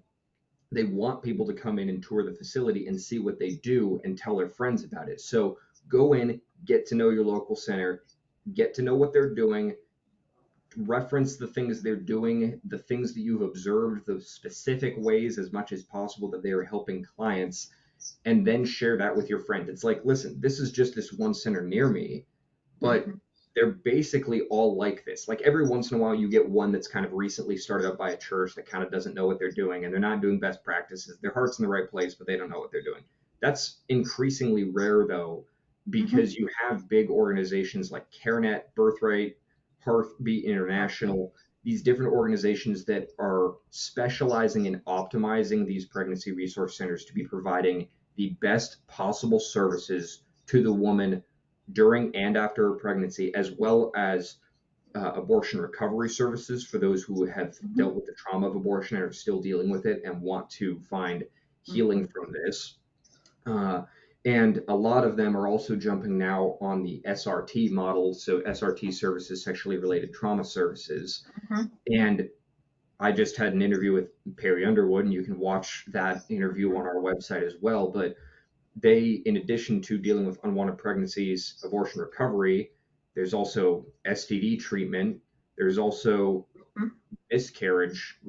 want people to come in and tour the facility and see what they do and tell their friends about it. So go in, get to know your local center, get to know what they're doing, reference the things they're doing, the things that you've observed, the specific ways as much as possible that they are helping clients, and then share that with your friend. It's like, listen, this is just this one center near me, but they're basically all like this. Like every once in a while, you get one that's kind of recently started up by a church that kind of doesn't know what they're doing and they're not doing best practices. Their heart's in the right place, but they don't know what they're doing. That's increasingly rare, though, because you have big organizations like CareNet, Birthright, Heartbeat International, these different organizations that are specializing in optimizing these pregnancy resource centers to be providing the best possible services to the woman during and after a pregnancy, as well as abortion recovery services for those who have dealt with the trauma of abortion and are still dealing with it and want to find healing from this. And a lot of them are also jumping now on the SRT model, so SRT services, sexually related trauma services. And I just had an interview with Perry Underwood, and you can watch that interview on our website as well. But they, in addition to dealing with unwanted pregnancies, abortion recovery, there's also STD treatment. There's also miscarriage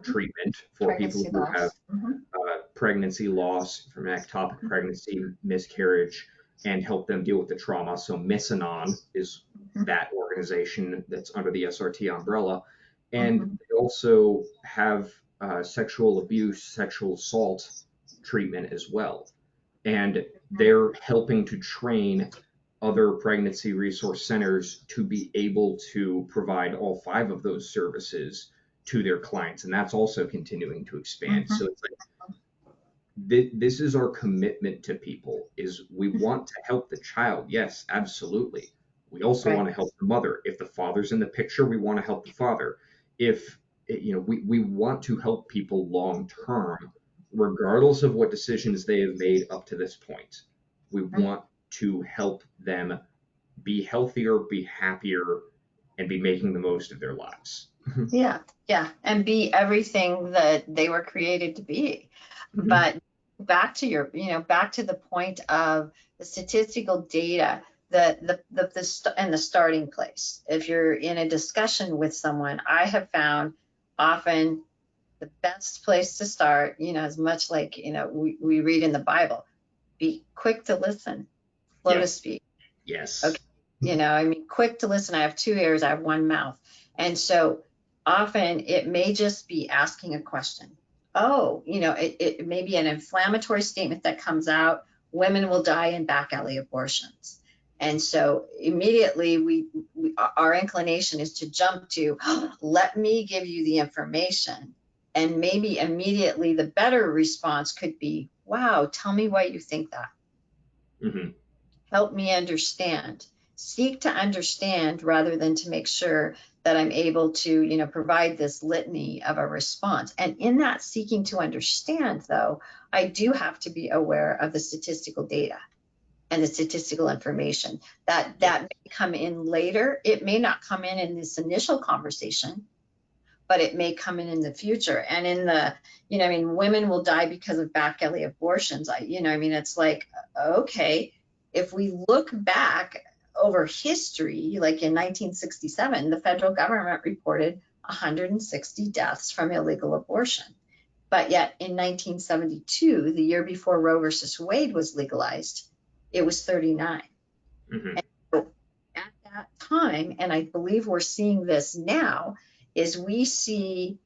treatment for people Pregnancy who have loss. pregnancy loss from an ectopic pregnancy, miscarriage, and help them deal with the trauma. So Misanon is that organization that's under the SRT umbrella. And they also have sexual abuse, sexual assault treatment as well. And they're helping to train other pregnancy resource centers to be able to provide all 5 of those services to their clients. And that's also continuing to expand. So it's like, this is our commitment to people, is we want to help the child. Yes, absolutely. We also want to help the mother. If the father's in the picture, we want to help the father. If, we want to help people long term, regardless of what decisions they have made up to this point. We want to help them be healthier, be happier, and be making the most of their lives. Yeah, and be everything that they were created to be. But back to back to the point of the statistical data, and the starting place. If you're in a discussion with someone, I have found often the best place to start, as much like, we read in the Bible, be quick to listen, slow to speak. Yes. Okay. I mean, quick to listen. I have two ears, I have one mouth. And so often it may just be asking a question. Oh, it may be an inflammatory statement that comes out, women will die in back alley abortions. And so immediately our inclination is to jump to, oh, let me give you the information. And maybe immediately the better response could be, wow, tell me why you think that. Mm-hmm. Help me understand. Seek to understand rather than to make sure that I'm able to, provide this litany of a response. And in that seeking to understand, though, I do have to be aware of the statistical data and the statistical information that may come in later. It may not come in this initial conversation, but it may come in the future. And in the, I mean, women will die because of back alley abortions. I mean, it's like, okay, if we look back over history, like in 1967, the federal government reported 160 deaths from illegal abortion. But yet in 1972, the year before Roe versus Wade was legalized, it was 39. Mm-hmm. And so at that time, and I believe we're seeing this now, is we see,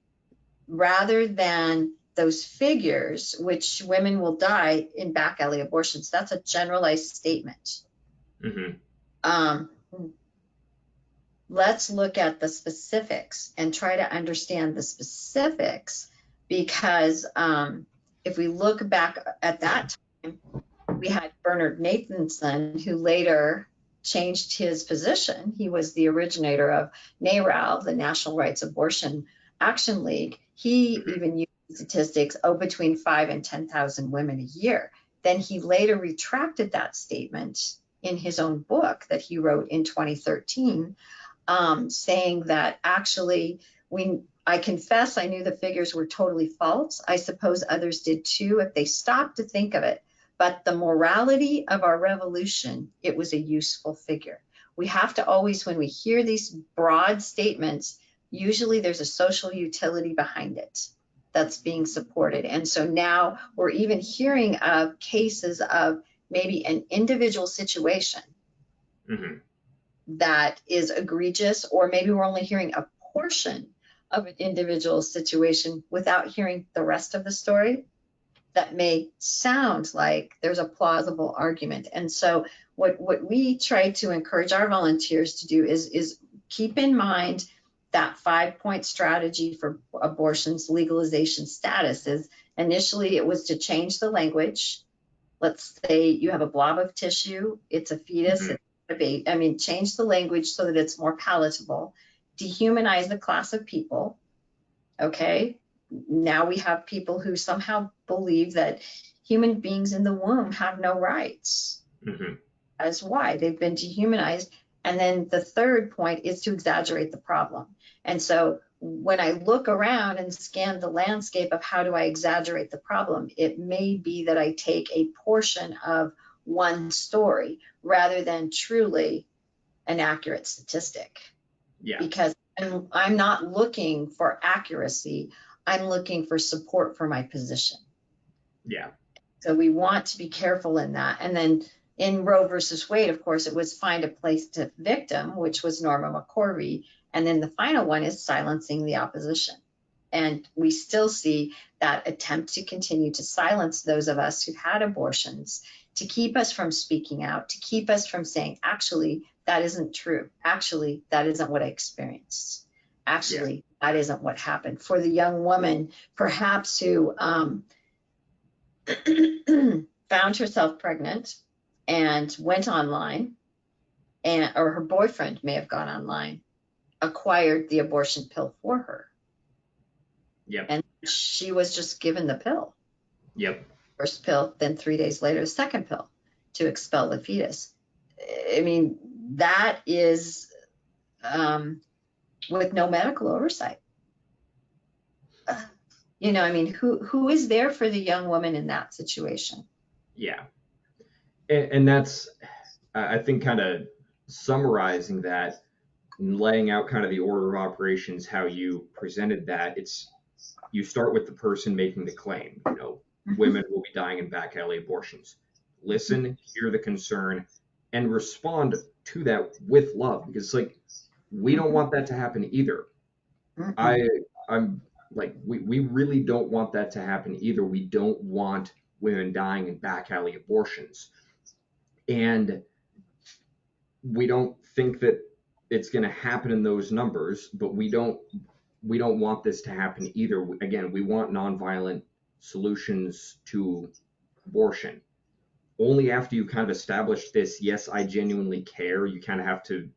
rather than those figures, which women will die in back alley abortions, that's a generalized statement. Mm-hmm. Um, let's look at the specifics and try to understand the specifics, because if we look back at that time, we had Bernard Nathanson, who later changed his position. He was the originator of NARAL, the National Rights Abortion Action League. He even used statistics, between 5 and 10,000 women a year. Then he later retracted that statement in his own book that he wrote in 2013, saying that actually, I confess I knew the figures were totally false. I suppose others did too, if they stopped to think of it. But the morality of our revolution, it was a useful figure. We have to always, when we hear these broad statements, usually there's a social utility behind it that's being supported. And so now we're even hearing of cases of maybe an individual situation Mm-hmm. that is egregious, or maybe we're only hearing a portion of an individual situation without hearing the rest of the story, that may sound like there's a plausible argument. And so what we try to encourage our volunteers to do is keep in mind that 5-point strategy for abortion's legalization status. Is initially it was to change the language. Let's say you have a blob of tissue, it's a fetus, Mm-hmm. it's a baby. I mean, change the language so that it's more palatable. Dehumanize the class of people. Okay, now we have people who somehow believe that human beings in the womb have no rights. Mm-hmm. As why they've been dehumanized. And then the third point is to exaggerate the problem. And so when I look around and scan the landscape of how do I exaggerate the problem, it may be that I take a portion of one story rather than truly an accurate statistic. Yeah. Because I'm not looking for accuracy, I'm looking for support for my position. Yeah. So we want to be careful in that. And then in Roe versus Wade, of course, it was find a plaintiff victim, which was Norma McCorvey. And then the final one is silencing the opposition. And we still see that attempt to continue to silence those of us who've had abortions, to keep us from speaking out, to keep us from saying, actually, that isn't true. Actually, that isn't what I experienced. Actually, that isn't what happened. For the young woman, perhaps, who found herself pregnant and went online, or her boyfriend may have gone online, acquired the abortion pill for her. Yep. And she was just given the pill. Yep. First pill, then 3 days later, the second pill to expel the fetus. I mean, that is with no medical oversight. I mean, who is there for the young woman in that situation? Yeah. And that's, I think, kind of summarizing that and laying out kind of the order of operations, how you presented that. You start with the person making the claim, women will be dying in back alley abortions. Listen, hear the concern, and respond to that with love, because it's like, we don't want that to happen either. Mm-mm. I'm like, we really don't want that to happen either. We don't want women dying in back alley abortions. And we don't think that it's going to happen in those numbers, but we don't want this to happen either. Again, we want nonviolent solutions to abortion. Only after you kind of establish this, yes, I genuinely care, you kind of have to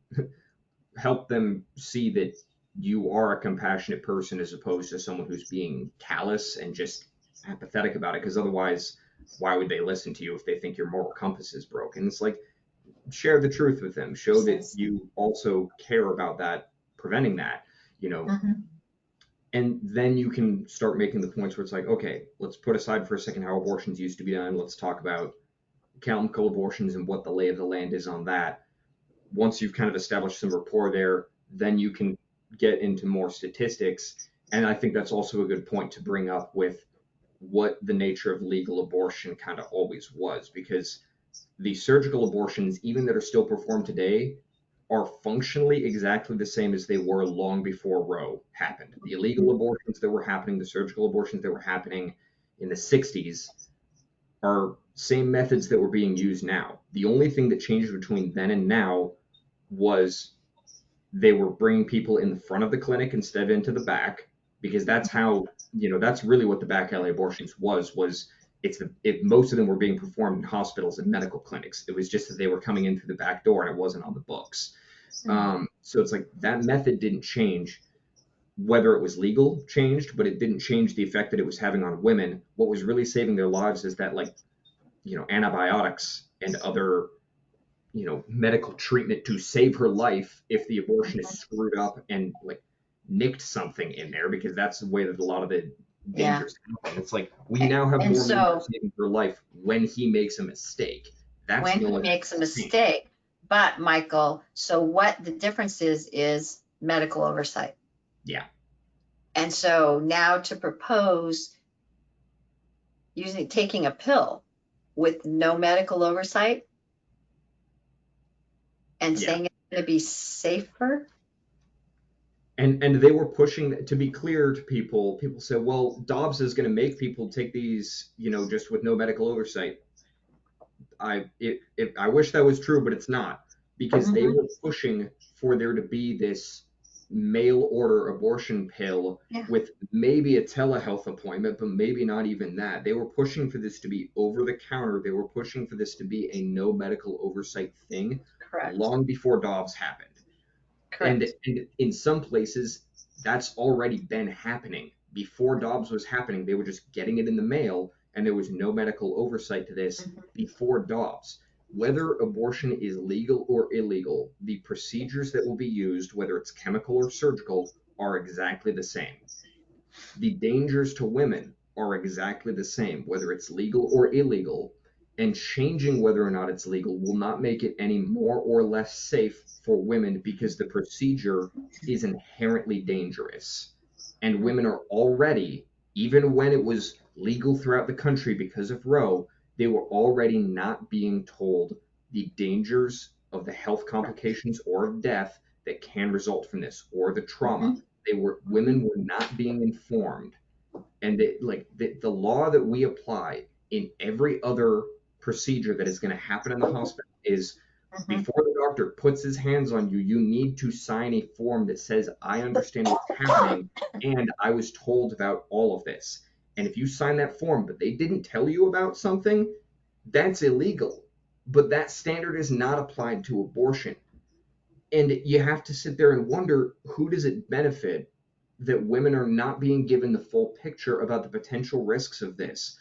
help them see that you are a compassionate person as opposed to someone who's being callous and just apathetic about it. Because otherwise, why would they listen to you if they think your moral compass is broken? It's like, share the truth with them, show that you also care about that, preventing that, you know. Mm-hmm. And then you can start making the points where it's like, okay, let's put aside for a second how abortions used to be done. Let's talk about chemical abortions and what the lay of the land is on that. Once you've kind of established some rapport there, then you can get into more statistics. And I think that's also a good point to bring up with what the nature of legal abortion kind of always was, because the surgical abortions, even that are still performed today, are functionally exactly the same as they were long before Roe happened. The illegal abortions that were happening, the surgical abortions that were happening in the 60s, are same methods that were being used now. The only thing that changed between then and now was they were bringing people in the front of the clinic instead of into the back, because that's how, that's really what the back alley abortions was most of them were being performed in hospitals and medical clinics. It was just that they were coming in through the back door and it wasn't on the books. So it's like that method didn't change. Whether it was legal changed, but it didn't change the effect that it was having on women. What was really saving their lives is that, like, antibiotics and other, medical treatment to save her life if the abortion is screwed up and, like, nicked something in there, because that's the way that a lot of the Yeah. dangers happen. It's like, we now have And more means of so saving her life when he makes a mistake. That's when the he only makes a thing. mistake, but Michael, so what the difference is medical oversight. Yeah. And so now to propose taking a pill with no medical oversight and Yeah. saying it's going to be safer. And they were pushing, to be clear to people. People said, well, Dobbs is going to make people take these, just with no medical oversight. I wish that was true, but it's not, because they Mm-hmm. were pushing for there to be this mail order abortion pill Yeah. with maybe a telehealth appointment, but maybe not even that. They were pushing for this to be over the counter. They were pushing for this to be a no medical oversight thing Correct. long before Dobbs happened. And, Correct. and in some places, that's already been happening. Before Dobbs was happening, they were just getting it in the mail, and there was no medical oversight to this Mm-hmm. before Dobbs. Whether abortion is legal or illegal, the procedures that will be used, whether it's chemical or surgical, are exactly the same. The dangers to women are exactly the same, whether it's legal or illegal, and changing whether or not it's legal will not make it any more or less safe for women, because the procedure is inherently dangerous. And women are already, even when it was legal throughout the country because of Roe, they were already not being told the dangers of the health complications or of death that can result from this, or the trauma. Mm-hmm. Women were not being informed. And the law that we apply in every other procedure that is going to happen in the hospital is, Mm-hmm. before the doctor puts his hands on you, you need to sign a form that says, I understand what's happening and I was told about all of this. And if you sign that form but they didn't tell you about something, that's illegal. But that standard is not applied to abortion. And you have to sit there and wonder, who does it benefit that women are not being given the full picture about the potential risks of this?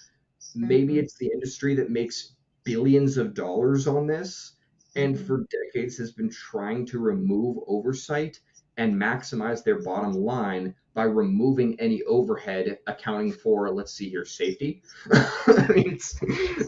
Maybe Mm-hmm. it's the industry that makes billions of dollars on this and Mm-hmm. for decades has been trying to remove oversight and maximize their bottom line by removing any overhead, accounting for, let's see here, safety. I mean,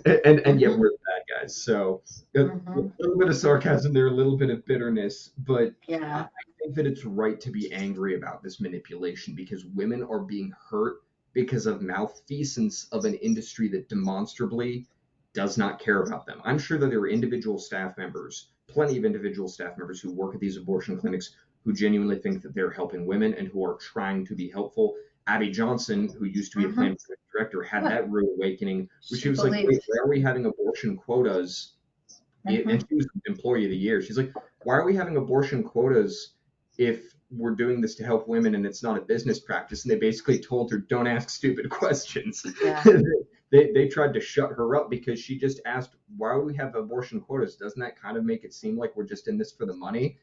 and yet Mm-hmm. we're bad guys. So a Mm-hmm. little bit of sarcasm there, a little bit of bitterness, but I Yeah. think that it's right to be angry about this manipulation, because women are being hurt because of malfeasance of an industry that demonstrably does not care about them. I'm sure that there are individual staff members, plenty of individual staff members who work at these abortion clinics who genuinely think that they're helping women and who are trying to be helpful. Abby Johnson, who used to be a Mm-hmm. Planned Parenthood director, had Yeah. that rude awakening where she She was like, wait, believed. why are we having abortion quotas? Mm-hmm. And she was Employee of the Year. She's like, why are we having abortion quotas if we're doing this to help women and it's not a business practice? And they basically told her, don't ask stupid questions. Yeah. They tried to shut her up because she just asked, why do we have abortion quotas? Doesn't that kind of make it seem like we're just in this for the money?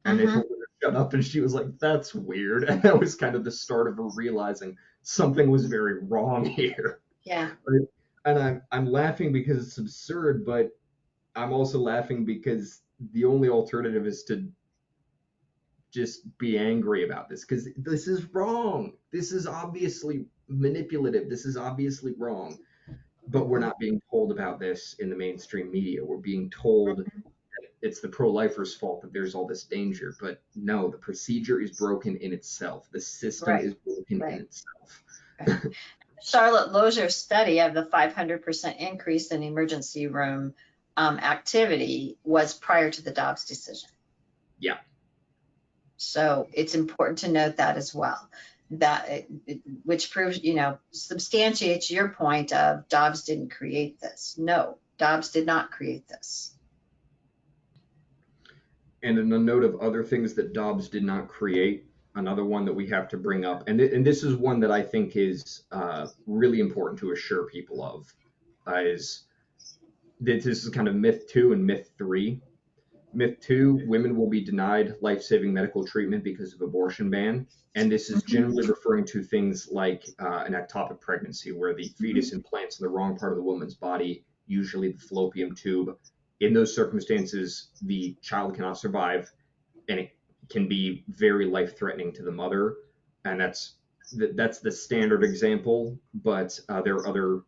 And they Mm-hmm. told her to shut up, and she was like, that's weird. And that was kind of the start of her realizing something was very wrong here. Yeah. And I'm laughing because it's absurd, but I'm also laughing because the only alternative is to just be angry about this because this is wrong. This is obviously manipulative. This is obviously wrong. But we're Mm-hmm. not being told about this in the mainstream media. We're being told that it's the pro-lifers' fault that there's all this danger. But no, the procedure is broken in itself. The system Right. is broken in Right. itself. Right. Charlotte Lozer's study of the 500% increase in emergency room activity was prior to the Dobbs decision. Yeah. So it's important to note that as well, that which proves, substantiates your point of Dobbs didn't create this. No, Dobbs did not create this. And in a note of other things that Dobbs did not create, another one that we have to bring up, and this is one that I think is really important to assure people of, is this is kind of myth 2 and myth 3. Myth 2, women will be denied life-saving medical treatment because of abortion ban. And this is Mhm. generally referring to things like an ectopic pregnancy, where the fetus implants in the wrong part of the woman's body, usually the fallopian tube. In those circumstances, the child cannot survive, and it can be very life-threatening to the mother. And that's the standard example, but there are other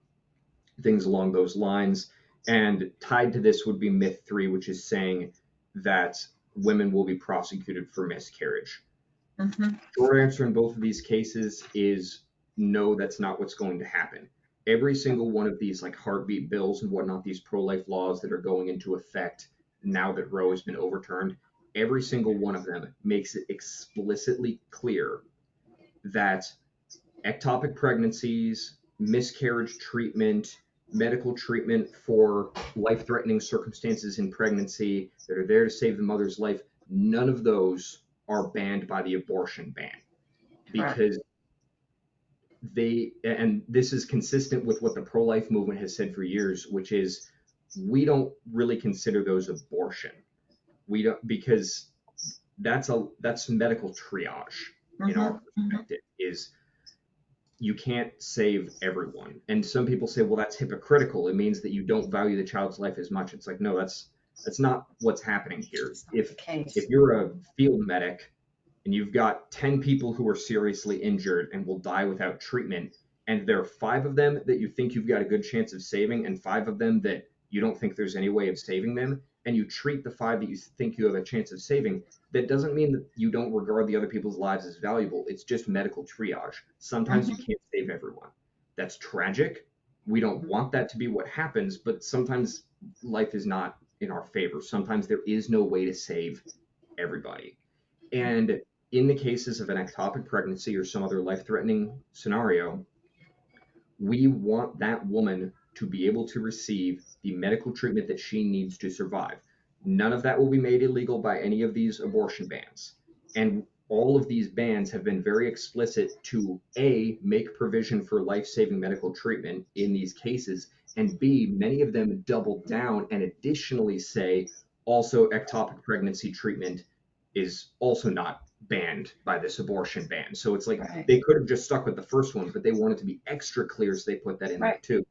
things along those lines. And tied to this would be myth 3, which is saying that women will be prosecuted for miscarriage. Mm-hmm. Short answer in both of these cases is no, that's not what's going to happen. Every single one of these, like heartbeat bills and whatnot, these pro-life laws that are going into effect now that Roe has been overturned, every single one of them makes it explicitly clear that ectopic pregnancies, miscarriage treatment, medical treatment for life threatening circumstances in pregnancy that are there to save the mother's life, none of those are banned by the abortion ban Correct. because and this is consistent with what the pro life movement has said for years, which is we don't really consider those abortion. We don't, because that's medical triage in Mm-hmm. our Mm-hmm. perspective, is you can't save everyone. And some people say, well, that's hypocritical. It means that you don't value the child's life as much. It's like, no, that's not what's happening here. It's not If the case. if you're a field medic and you've got 10 people who are seriously injured and will die without treatment, and there are 5 of them that you think you've got a good chance of saving, and 5 of them that you don't think there's any way of saving them, and you treat the 5 that you think you have a chance of saving, that doesn't mean that you don't regard the other people's lives as valuable. It's just medical triage. Sometimes you Mm-hmm. can't save everyone. That's tragic. We don't want that to be what happens, but sometimes life is not in our favor. Sometimes there is no way to save everybody. And in the cases of an ectopic pregnancy or some other life threatening scenario, we want that woman to be able to receive the medical treatment that she needs to survive. None of that will be made illegal by any of these abortion bans. And all of these bans have been very explicit to A, make provision for life saving medical treatment in these cases, and B, many of them double down and additionally say also ectopic pregnancy treatment is also not banned by this abortion ban. So it's like Right. they could have just stuck with the first one, but they wanted to be extra clear, so they put that in there Right. too.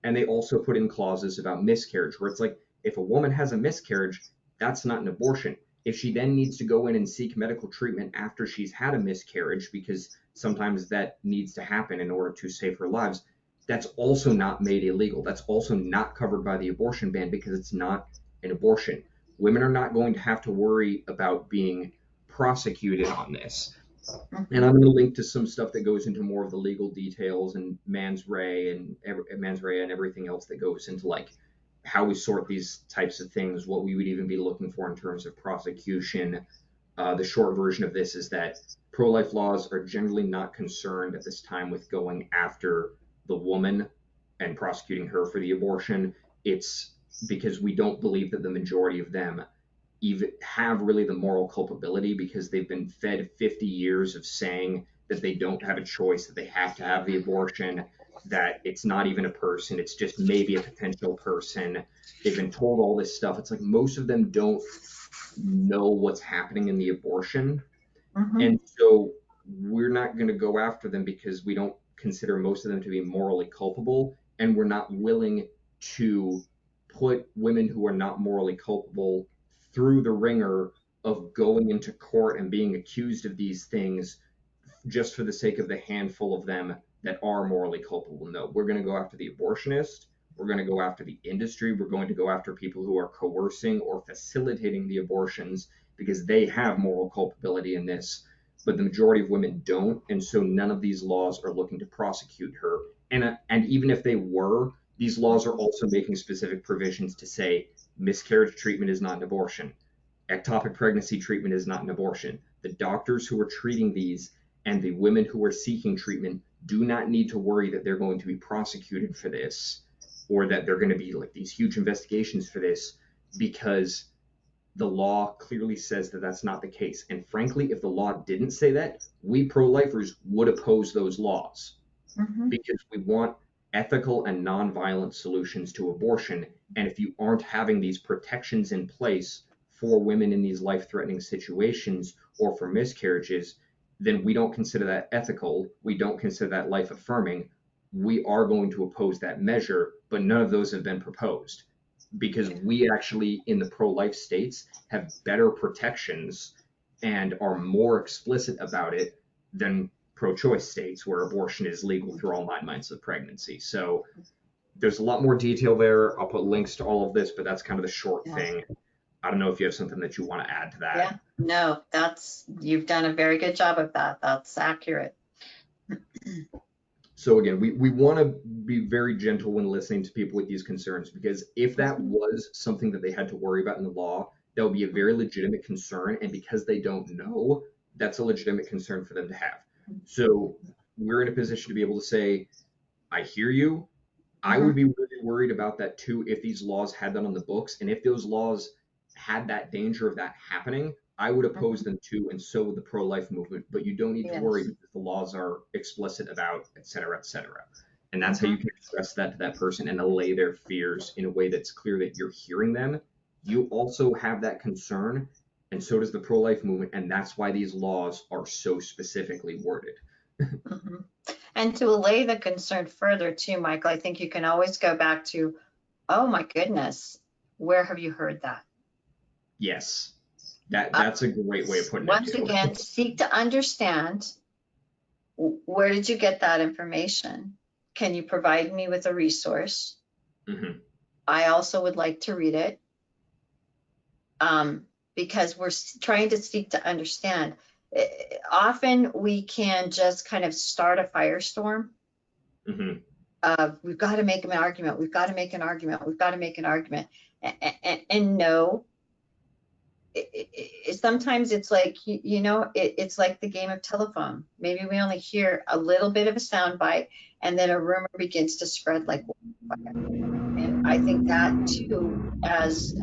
And they also put in clauses about miscarriage, where it's like if a woman has a miscarriage, that's not an abortion. If she then needs to go in and seek medical treatment after she's had a miscarriage, because sometimes that needs to happen in order to save her lives, that's also not made illegal. That's also not covered by the abortion ban because it's not an abortion. Women are not going to have to worry about being prosecuted on this. And Mhm. I'm going to link to some stuff that goes into more of the legal details and mans rea and everything else that goes into like how we sort these types of things, what we would even be looking for in terms of prosecution. The short version of this is that pro-life laws are generally not concerned at this time with going after the woman and prosecuting her for the abortion. It's because we don't believe that the majority of them even have really the moral culpability, because they've been fed 50 years of saying that they don't have a choice, that they have to have the abortion, that it's not even a person, it's just maybe a potential person. They've been told all this stuff. It's like most of them don't know what's happening in the abortion. Mhm. And so we're not going to go after them because we don't consider most of them to be morally culpable. And we're not willing to put women who are not morally culpable through the ringer of going into court and being accused of these things just for the sake of the handful of them that are morally culpable. No, we're going to go after the abortionist. We're going to go after the industry. We're going to go after people who are coercing or facilitating the abortions, because they have moral culpability in this. But the majority of women don't. And so none of these laws are looking to prosecute her. And even if they were, these laws are also making specific provisions to say miscarriage treatment is not an abortion. Ectopic pregnancy treatment is not an abortion. The doctors who are treating these and the women who are seeking treatment do not need to worry that they're going to be prosecuted for this, or that they're going to be like these huge investigations for this, because the law clearly says that that's not the case. And frankly, if the law didn't say that, we pro-lifers would oppose those laws, Mhm. because we want ethical and nonviolent solutions to abortion. And if you aren't having these protections in place for women in these life threatening situations or for miscarriages, then we don't consider that ethical. We don't consider that life affirming. We are going to oppose that measure, but none of those have been proposed, because we actually, in the pro life states, have better protections and are more explicit about it than pro-choice states where abortion is legal through all 9 months of pregnancy. So there's a lot more detail there. I'll put links to all of this, but that's kind of the short Yeah. thing. I don't know if you have something that you want to add to that. Yeah. No, you've done a very good job of that. That's accurate. So again, we want to be very gentle when listening to people with these concerns, because if that Mhm. was something that they had to worry about in the law, that would be a very legitimate concern. And because they don't know, that's a legitimate concern for them to have. So we're in a position to be able to say, I hear you. I would Mhm. be really worried about that too if these laws had that on the books. And if those laws had that danger of that happening, I would oppose Mhm. them too, and so would the pro life movement. But you don't need to worry Yes. because the laws are explicit about, et cetera, et cetera. And that's how you Mhm. can express that to that person and allay their fears in a way that's clear that you're hearing them. You also have that concern, and so does the pro life movement. And that's why these laws are so specifically worded. Mhm. And to allay the concern further too, Michael, I think you can always go back to, oh my goodness, where have you heard that? Yes, that Uh, that's a great way of putting it Once too. again, seek to understand, where did you get that information? Can you provide me with a resource? Hmm. I also would like to read it, because we're trying to seek to understand. Often we can just kind of start a firestorm Hmm. of, we've got to make an argument, we've got to make an argument, we've got to make an argument. And no, sometimes it's like, it's like the game of telephone. Maybe we only hear a little bit of a sound bite, and then a rumor begins to spread like wildfire. And I think that too, as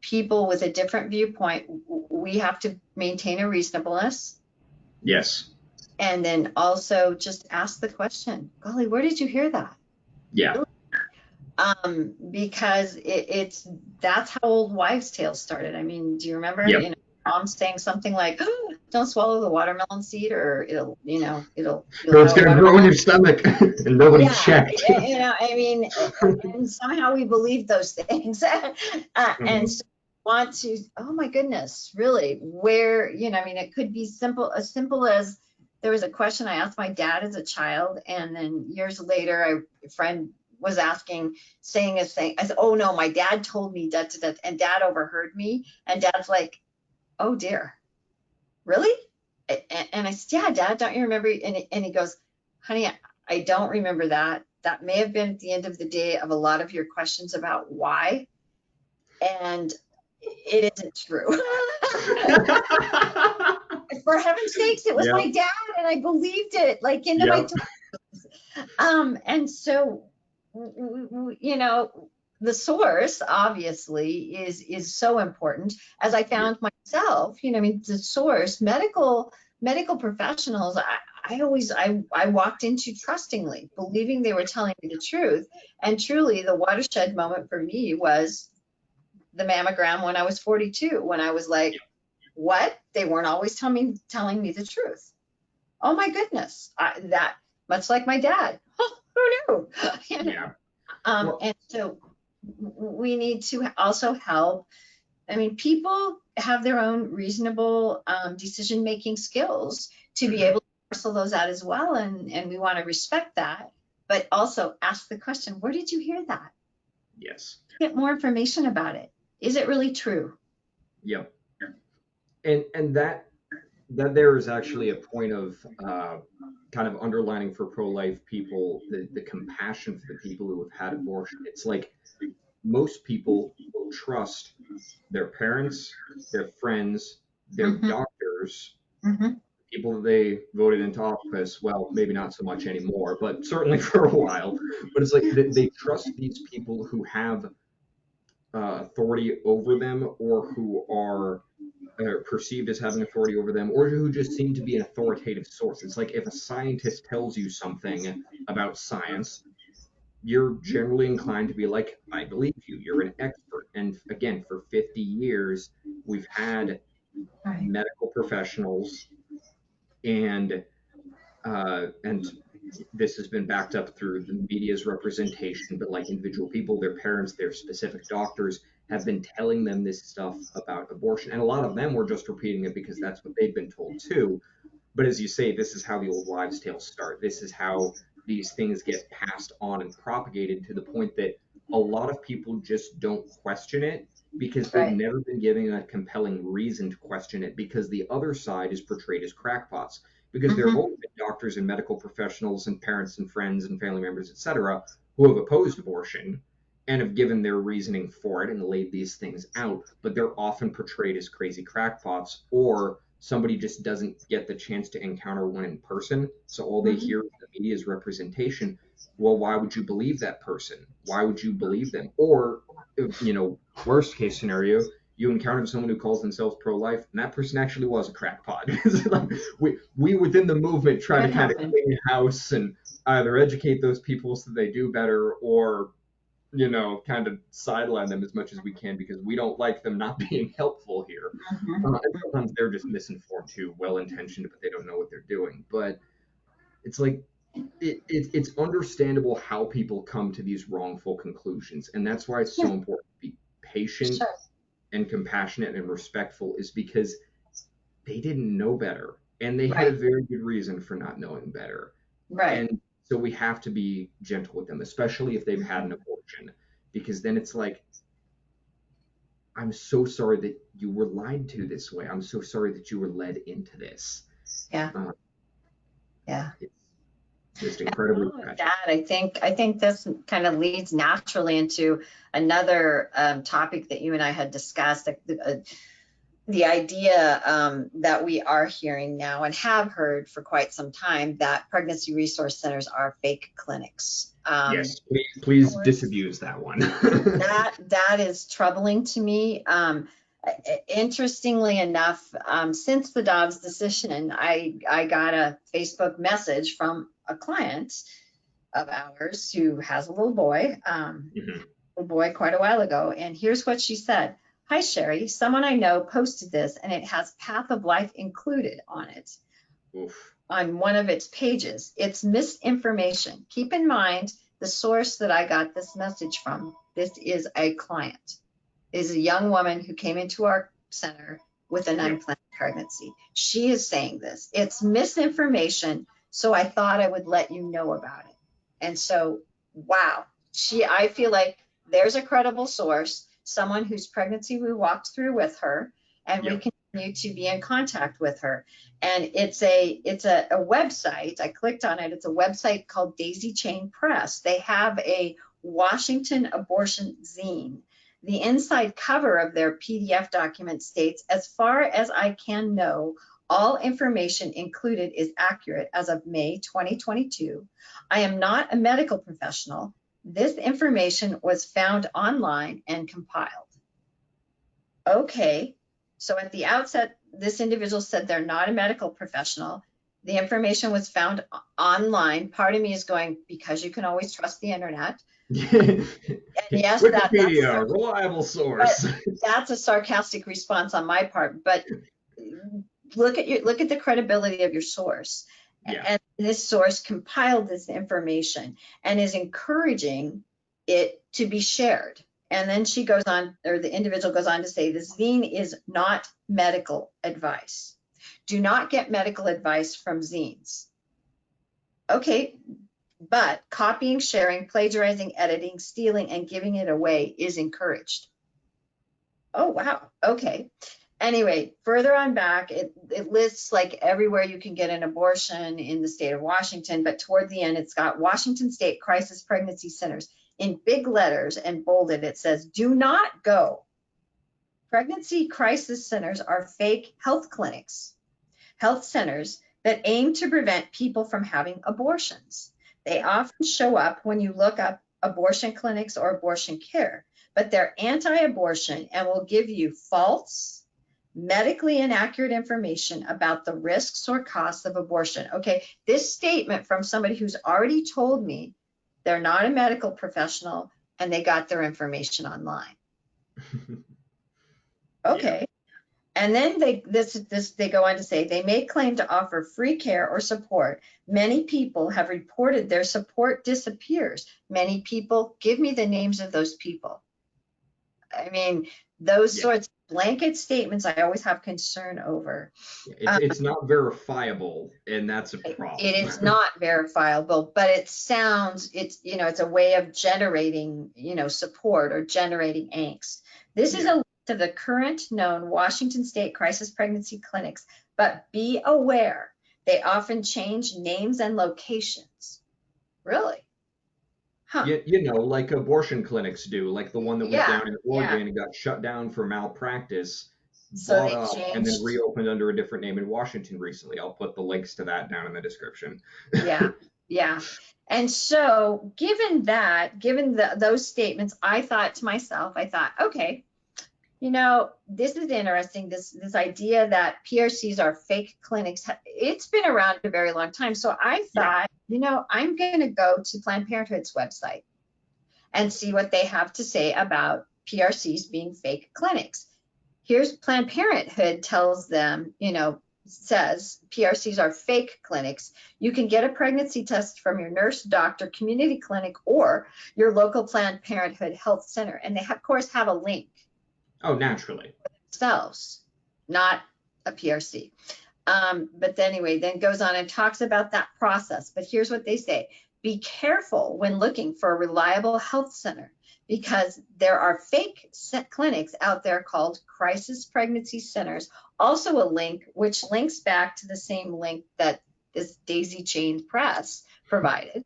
people with a different viewpoint, we have to maintain a reasonableness, Yes. and then also just ask the question, golly, where did you hear that? Yeah. Because it's that's how old wives' tales started. I mean, do you remember, Yep. mom saying something like, oh, "Don't swallow the watermelon seed, or you'll Or have it's a gonna grow in watermelon." your stomach and nobody Yeah, checked. I mean, and somehow we believe those things, and Mhm. so want to. Oh my goodness, really? Where, I mean, it could be as simple as, there was a question I asked my dad as a child, and then years later, a friend was asking, saying a thing. I said, "Oh no, my dad told me that," and dad overheard me, and dad's like, "Oh dear." really? And I said, yeah, Dad, don't you remember? And he goes, honey, I don't remember that. That may have been at the end of the day of a lot of your questions about why. And it isn't true. For heaven's sakes, it was Yep. my dad, and I believed it, like into my Yep. and so you know, the source obviously is so important, as I Yeah. found myself. You know, I mean, the source, medical professionals, I walked into trustingly, believing they were telling me the truth. And truly, the watershed moment for me was the mammogram when I was 42, when I was like, what? They weren't always telling me the truth. Oh my goodness. That much like my dad. Who knew? You know? Yeah. Well, And so we need to also help. I mean, people have their own reasonable decision-making skills to be mhm. able to parcel those out as well. And we want to respect that, but also ask the question, where did you hear that? Yes. Get more information about it. Is it really true? Yep. And that there is actually a point of kind of underlining for pro-life people the compassion for the people who have had abortion. It's like most people will trust their parents, their friends, their Mm-hmm, doctors, mm-hmm. people that they voted into office. Well, maybe not so much anymore, but certainly for a while. But it's like they trust these people who have authority over them, or who are perceived as having authority over them, or who just seem to be an authoritative source. It's like if a scientist tells you something about science, you're generally inclined to be like, I believe you, you're an expert. And again, for 50 years, we've had Right. medical professionals and this has been backed up through the media's representation, but like individual people, their parents, their specific doctors have been telling them this stuff about abortion. And a lot of them were just repeating it because that's what they'd been told too. But as you say, this is how the old wives' tales start. This is how these things get passed on and propagated, to the point that a lot of people just don't question it because they've Right. never been given a compelling reason to question it, because the other side is portrayed as crackpots. Because there have Mm-hmm. always been doctors and medical professionals and parents and friends and family members, etc., who have opposed abortion and have given their reasoning for it and laid these things out, but they're often portrayed as crazy crackpots, or somebody just doesn't get the chance to encounter one in person. So all they Mm-hmm. hear is the media's representation. Well, why would you believe that person? Why would you believe them? Or, worst case scenario, you encountered someone who calls themselves pro-life, and that person actually was a crackpot. Like, we within the movement try to Can kind of happen. clean house and either educate those people so they do better, or kind of sideline them as much as we can because we don't like them not being helpful here. Mm-hmm. And sometimes they're just misinformed too, well intentioned, but they don't know what they're doing. But it's like it's understandable how people come to these wrongful conclusions, and that's why it's Yeah, so important to be patient sure. and compassionate and respectful, is because they didn't know better, and they had a Right. very good reason for not knowing better. Right. And so we have to be gentle with them, especially if they've had an abortion, because then it's like, I'm so sorry that you were lied to this way. I'm so sorry that you were led into this. Yeah. Uh, Yeah. it's just incredibly Along with tragic. that, I think this kind of leads naturally into another topic that you and I had discussed, the idea that we are hearing now and have heard for quite some time, that pregnancy resource centers are fake clinics. Yes, please disabuse that one. That is troubling to me. Interestingly enough, since the Dobbs decision, I got a Facebook message from a client of ours who has a Mhm. little boy quite a while ago. And here's what she said. Hi, Sheri. Someone I know posted this, and it has Path of Life included on it, Oof. on one of its pages. It's misinformation. Keep in mind the source that I got this message from. This is a client. It is a young woman who came into our center with an Yep. unplanned pregnancy. She is saying this. It's misinformation, so I thought I would let you know about it. And so, wow, I feel like there's a credible source, someone whose pregnancy we walked through with her, and we Yep. can you to be in contact with her. And it's a website. I clicked on it. It's a website called Daisy Chain Press. They have a Washington abortion zine. The inside cover of their PDF document states, as far as I can know, all information included is accurate as of May 2022. I am not a medical professional. This information was found online and compiled. Okay, so at the outset, this individual said they're not a medical professional. The information was found online. Part of me is going, because you can always trust the internet. And yes, Wikipedia, reliable source. That's a sarcastic response on my part. But look at the credibility of your source. Yeah. And this source compiled this information and is encouraging it to be shared. And then she goes on, or the individual goes on to say, the zine is not medical advice. Do not get medical advice from zines. Okay, but copying, sharing, plagiarizing, editing, stealing, and giving it away is encouraged. Oh, wow. Okay. Anyway, further on back, it lists like everywhere you can get an abortion in the state of Washington, but toward the end, it's got Washington State Crisis Pregnancy Centers in big letters and bolded. It says, do not go. Pregnancy crisis centers are fake health clinics, health centers that aim to prevent people from having abortions. They often show up when you look up abortion clinics or abortion care, but they're anti-abortion and will give you false, medically inaccurate information about the risks or costs of abortion. Okay, this statement from somebody who's already told me they're not a medical professional and they got their information online. Okay. Yeah. And then they go on to say, they may claim to offer free care or support. Many people have reported their support disappears. Many people, give me the names of those people. I mean, those sorts of blanket statements I always have concern over. It's not verifiable, and that's a problem. It is not verifiable, but it sounds, it's a way of generating, support or generating angst. This is a list of the current known Washington State crisis pregnancy clinics, but be aware, they often change names and locations. Really? Huh. Like abortion clinics do, like the one that went down in Oregon and got shut down for malpractice, bought up, and then reopened under a different name in Washington recently. I'll put the links to that down in the description. Yeah. And so given those statements, I thought to myself, okay, this is interesting. This idea that PRCs are fake clinics, it's been around a very long time. So I thought, I'm going to go to Planned Parenthood's website and see what they have to say about PRCs being fake clinics. Here's Planned Parenthood tells them, says PRCs are fake clinics. You can get a pregnancy test from your nurse, doctor, community clinic, or your local Planned Parenthood health center. And they, of course, have a link. Oh, naturally. Themselves, not a PRC. But anyway, then goes on and talks about that process. But here's what they say. Be careful when looking for a reliable health center because there are fake clinics out there called crisis pregnancy centers. Also a link which links back to the same link that this Daisy Chain Press provided.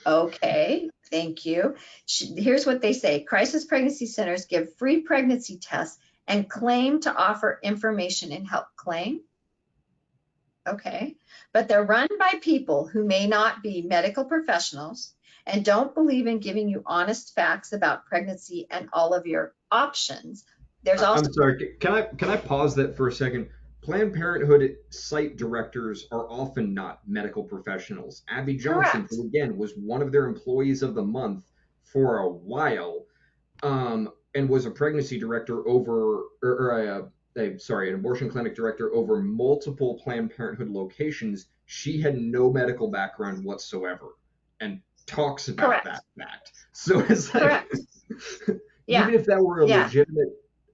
Okay, thank you. Here's what they say. Crisis pregnancy centers give free pregnancy tests and claim to offer information and help. Claim? Okay, but they're run by people who may not be medical professionals and don't believe in giving you honest facts about pregnancy and all of your options. There's also— I'm sorry, can I pause that for a second? Planned Parenthood site directors are often not medical professionals. Abby Johnson, who again was one of their employees of the month for a while, and was a pregnancy director over, an abortion clinic director over multiple Planned Parenthood locations. She had no medical background whatsoever, and talks about that fact. So it's like, even if that were a legitimate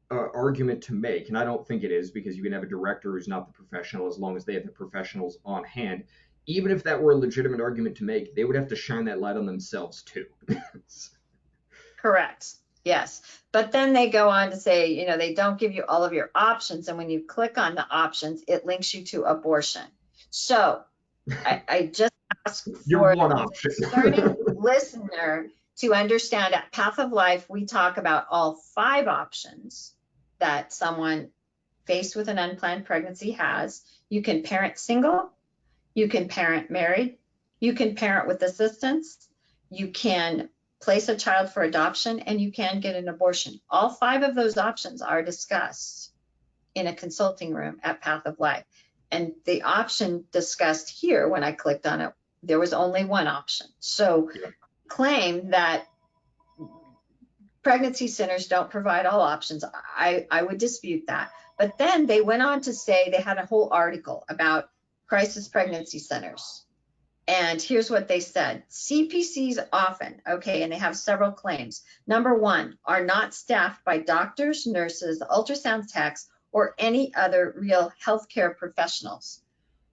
argument to make, and I don't think it is because you can have a director who's not the professional as long as they have the professionals on hand. Even if that were a legitimate argument to make, they would have to shine that light on themselves too. Correct. Yes. But then they go on to say, you know, they don't give you all of your options. And when you click on the options, it links you to abortion. So I just ask Your for one the option. discerning listener to understand at Path of Life, we talk about all 5 options that someone faced with an unplanned pregnancy has. You can parent single, you can parent married, you can parent with assistance, you can place a child for adoption, and you can get an abortion. All 5 of those options are discussed in a consulting room at Path of Life. And the option discussed here, when I clicked on it, there was only one option. So claim that pregnancy centers don't provide all options. I would dispute that. But then they went on to say they had a whole article about crisis pregnancy centers. And here's what they said. CPCs often, okay, and they have several claims. Number 1, are not staffed by doctors, nurses, ultrasound techs, or any other real healthcare professionals.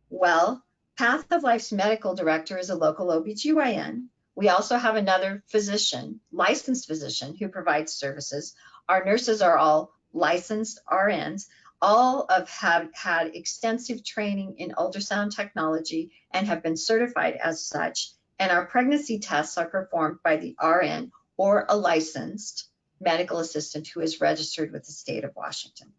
Well, Path of Life's medical director is a local OBGYN. We also have another physician, licensed physician, who provides services. Our nurses are all licensed RNs. All have had extensive training in ultrasound technology and have been certified as such. And our pregnancy tests are performed by the RN or a licensed medical assistant who is registered with the state of Washington.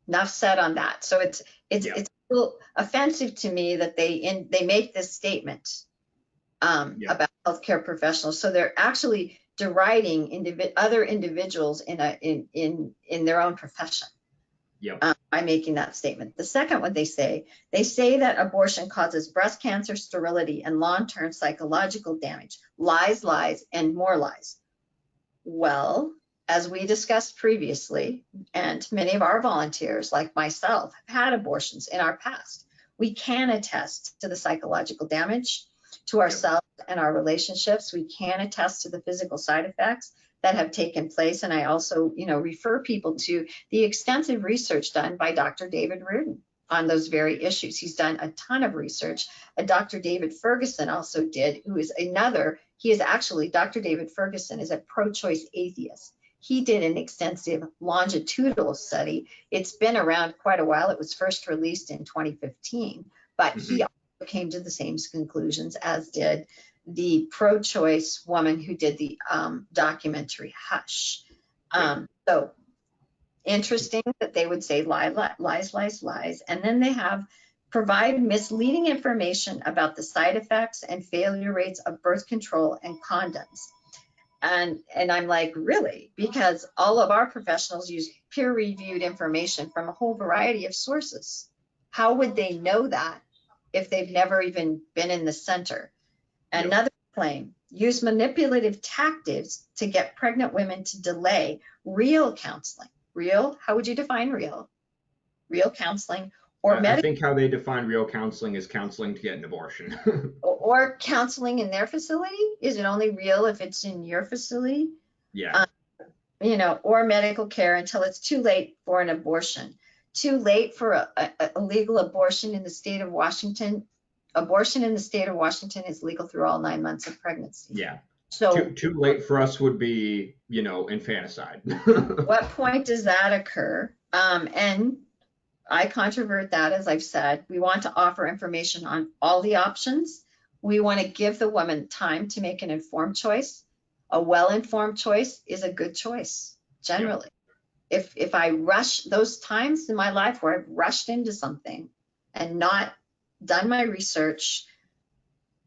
Enough said on that. So it's a little offensive to me that they make this statement about healthcare professionals. So they're actually deriding other individuals in their own profession. By making that statement. The second one they say that abortion causes breast cancer, sterility, and long-term psychological damage. Lies, lies, and more lies. Well, as we discussed previously, and many of our volunteers, like myself, have had abortions in our past. We can attest to the psychological damage to ourselves and our relationships. We can attest to the physical side effects that have taken place. And I also, refer people to the extensive research done by Dr. David Reardon on those very issues. He's done a ton of research. Dr. David Ferguson also did, who is Dr. David Ferguson is a pro-choice atheist. He did an extensive longitudinal study. It's been around quite a while. It was first released in 2015, but he also came to the same conclusions as did the pro-choice woman who did the documentary Hush. So interesting that they would say lies, lies, lies. And then they provide misleading information about the side effects and failure rates of birth control and condoms. And I'm like, really? Because all of our professionals use peer-reviewed information from a whole variety of sources. How would they know that if they've never even been in the center? Another claim, use manipulative tactics to get pregnant women to delay real counseling. Real, how would you define real? Real counseling or I think how they define real counseling is counseling to get an abortion. or counseling in their facility. Is it only real if it's in your facility? Yeah. Or medical care until it's too late for an abortion. Too late for a legal abortion in the state of Washington. Abortion in the state of Washington is legal through all 9 months of pregnancy. Yeah. So too late for us would be, infanticide. What point does that occur? And I controvert that, as I've said. We want to offer information on all the options. We want to give the woman time to make an informed choice. A well-informed choice is a good choice, generally. If I rush, those times in my life where I've rushed into something and not done my research,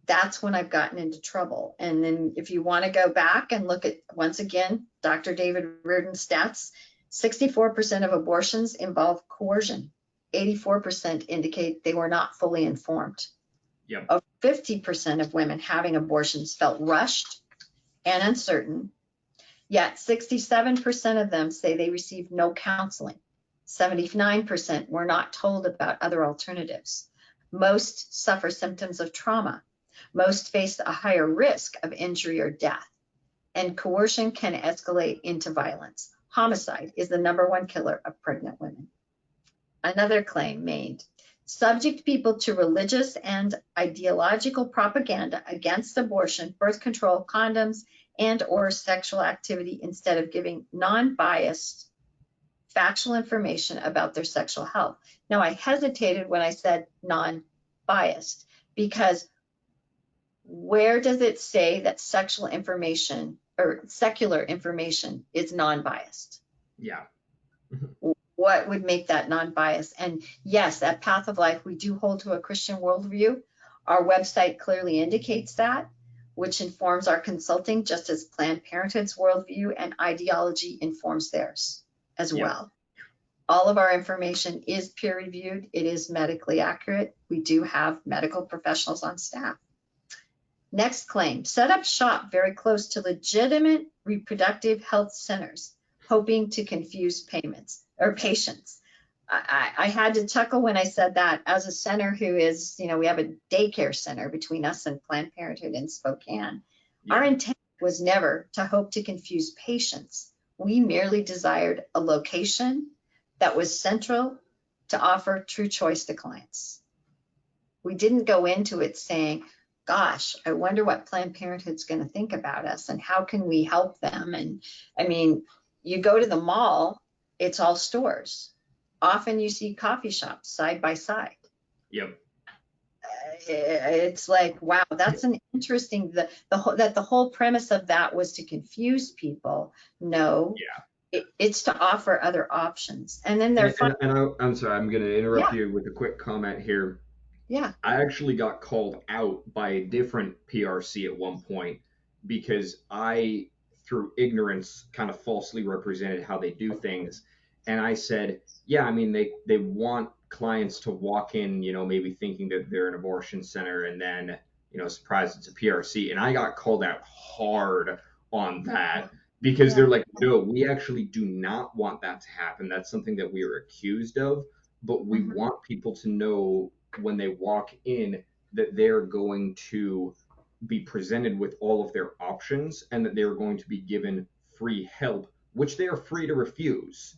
that's when I've gotten into trouble. And then if you want to go back and look at, once again, Dr. David Reardon's stats, 64% of abortions involve coercion. 84% indicate they were not fully informed. Of 50% of women having abortions felt rushed and uncertain, yet 67% of them say they received no counseling. 79% were not told about other alternatives. Most suffer symptoms of trauma. Most face a higher risk of injury or death. And coercion can escalate into violence. Homicide is the #1 killer of pregnant women. Another claim made. Subject people to religious and ideological propaganda against abortion, birth control, condoms, and or sexual activity instead of giving non-biased factual information about their sexual health. Now, I hesitated when I said non-biased because where does it say that sexual information or secular information is non-biased? Yeah. What would make that non-biased? And yes, at Path of Life, we do hold to a Christian worldview. Our website clearly indicates that, which informs our consulting, just as Planned Parenthood's worldview and ideology informs theirs as well. All of our information is peer reviewed. It is medically accurate. We do have medical professionals on staff. Next claim, set up shop very close to legitimate reproductive health centers, hoping to confuse payments or patients. I had to chuckle when I said that. As a center who is, we have a daycare center between us and Planned Parenthood in Spokane. Our intent was never to hope to confuse patients. We merely desired a location that was central to offer true choice to clients. We didn't go into it saying, gosh, I wonder what Planned Parenthood's going to think about us and how can we help them? And I mean, you go to the mall, it's all stores. Often you see coffee shops side by side. Yep. It's like, wow, that's an interesting, that the whole premise of that was to confuse people. No, it's to offer other options. And then they're I'm sorry, I'm going to interrupt you with a quick comment here. Yeah. I actually got called out by a different PRC at one point because I, through ignorance, kind of falsely represented how they do things. And I said, yeah, I mean, they want clients to walk in, maybe thinking that they're an abortion center and then, surprised it's a PRC. And I got called out hard on that because they're like, no, we actually do not want that to happen. That's something that we are accused of, but we want people to know when they walk in that they're going to be presented with all of their options and that they're going to be given free help, which they are free to refuse.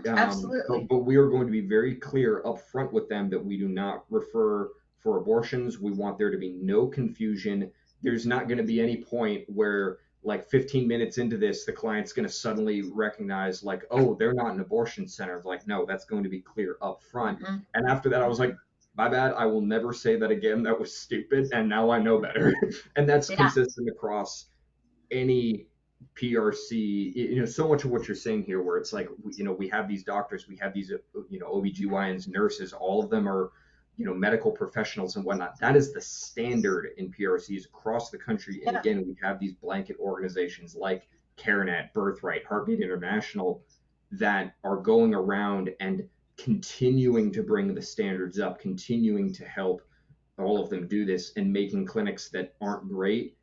Absolutely. But we are going to be very clear up front with them that we do not refer for abortions. We want there to be no confusion. There's not going to be any point where like 15 minutes into this, the client's going to suddenly recognize like, oh, they're not an abortion center. Like, no, that's going to be clear up front. And after that, I was like, my bad. I will never say that again. That was stupid. And now I know better. And that's consistent across any PRC, so much of what you're saying here, where it's like, we have these doctors, we have these, OBGYNs, nurses, all of them are, medical professionals and whatnot. That is the standard in PRCs across the country. And again, we have these blanket organizations like CareNet, Birthright, Heartbeat International that are going around and continuing to bring the standards up, continuing to help all of them do this and making clinics that aren't great.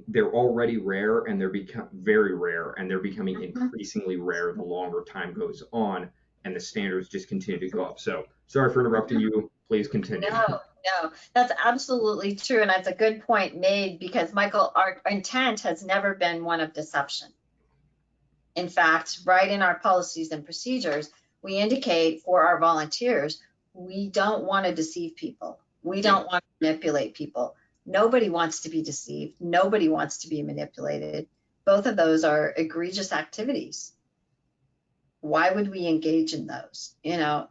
They're already rare and they're become very rare and they're becoming increasingly rare the longer time goes on and the standards just continue to go up. So sorry for interrupting you. Please continue. No, that's absolutely true. And that's a good point made because, Michael, our intent has never been one of deception. In fact, right in our policies and procedures, we indicate for our volunteers, we don't want to deceive people. We don't want to manipulate people. Nobody wants to be deceived. Nobody wants to be manipulated. Both of those are egregious activities. Why would we engage in those? No.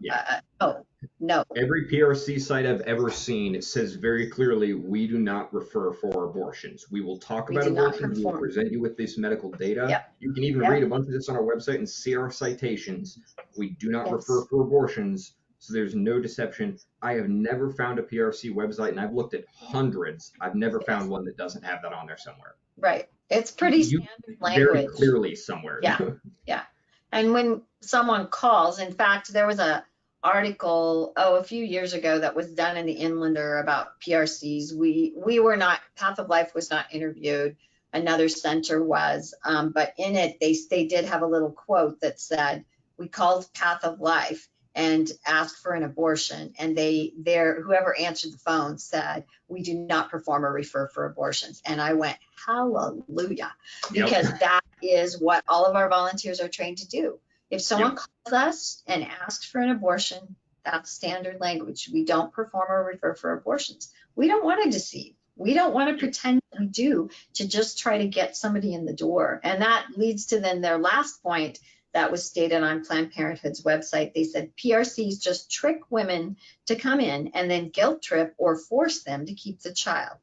Every PRC site I've ever seen says very clearly, we do not refer for abortions. We will talk about abortions. We will present you with this medical data. You can even read a bunch of this on our website and see our citations. We do not refer for abortions. So there's no deception. I have never found a PRC website, and I've looked at hundreds. I've never found one that doesn't have that on there somewhere. Right. It's pretty standard language. Very clearly somewhere. Yeah. And when someone calls, in fact, there was a article, a few years ago that was done in the Inlander about PRCs. We were not, Path of Life was not interviewed. Another center was, but in it, they did have a little quote that said, we called Path of Life and asked for an abortion. And whoever answered the phone said, we do not perform or refer for abortions. And I went, hallelujah, because that is what all of our volunteers are trained to do. If someone calls us and asks for an abortion, that's standard language. We don't perform or refer for abortions. We don't want to deceive. We don't want to pretend we do to just try to get somebody in the door. And that leads to then their last point that was stated on Planned Parenthood's website. They said PRCs just trick women to come in and then guilt trip or force them to keep the child.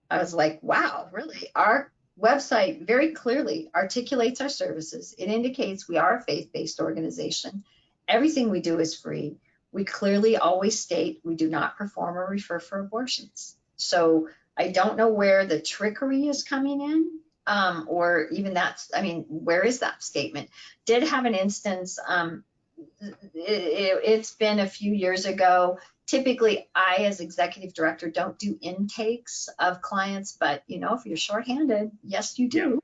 I was like, wow, really? Our website very clearly articulates our services. It indicates we are a faith-based organization. Everything we do is free. We clearly always state we do not perform or refer for abortions. So I don't know where the trickery is coming in, or even that's, I mean, where is that statement? Did have an instance, it's been a few years ago. Typically, I, as executive director, don't do intakes of clients, but if you're shorthanded, yes, you do.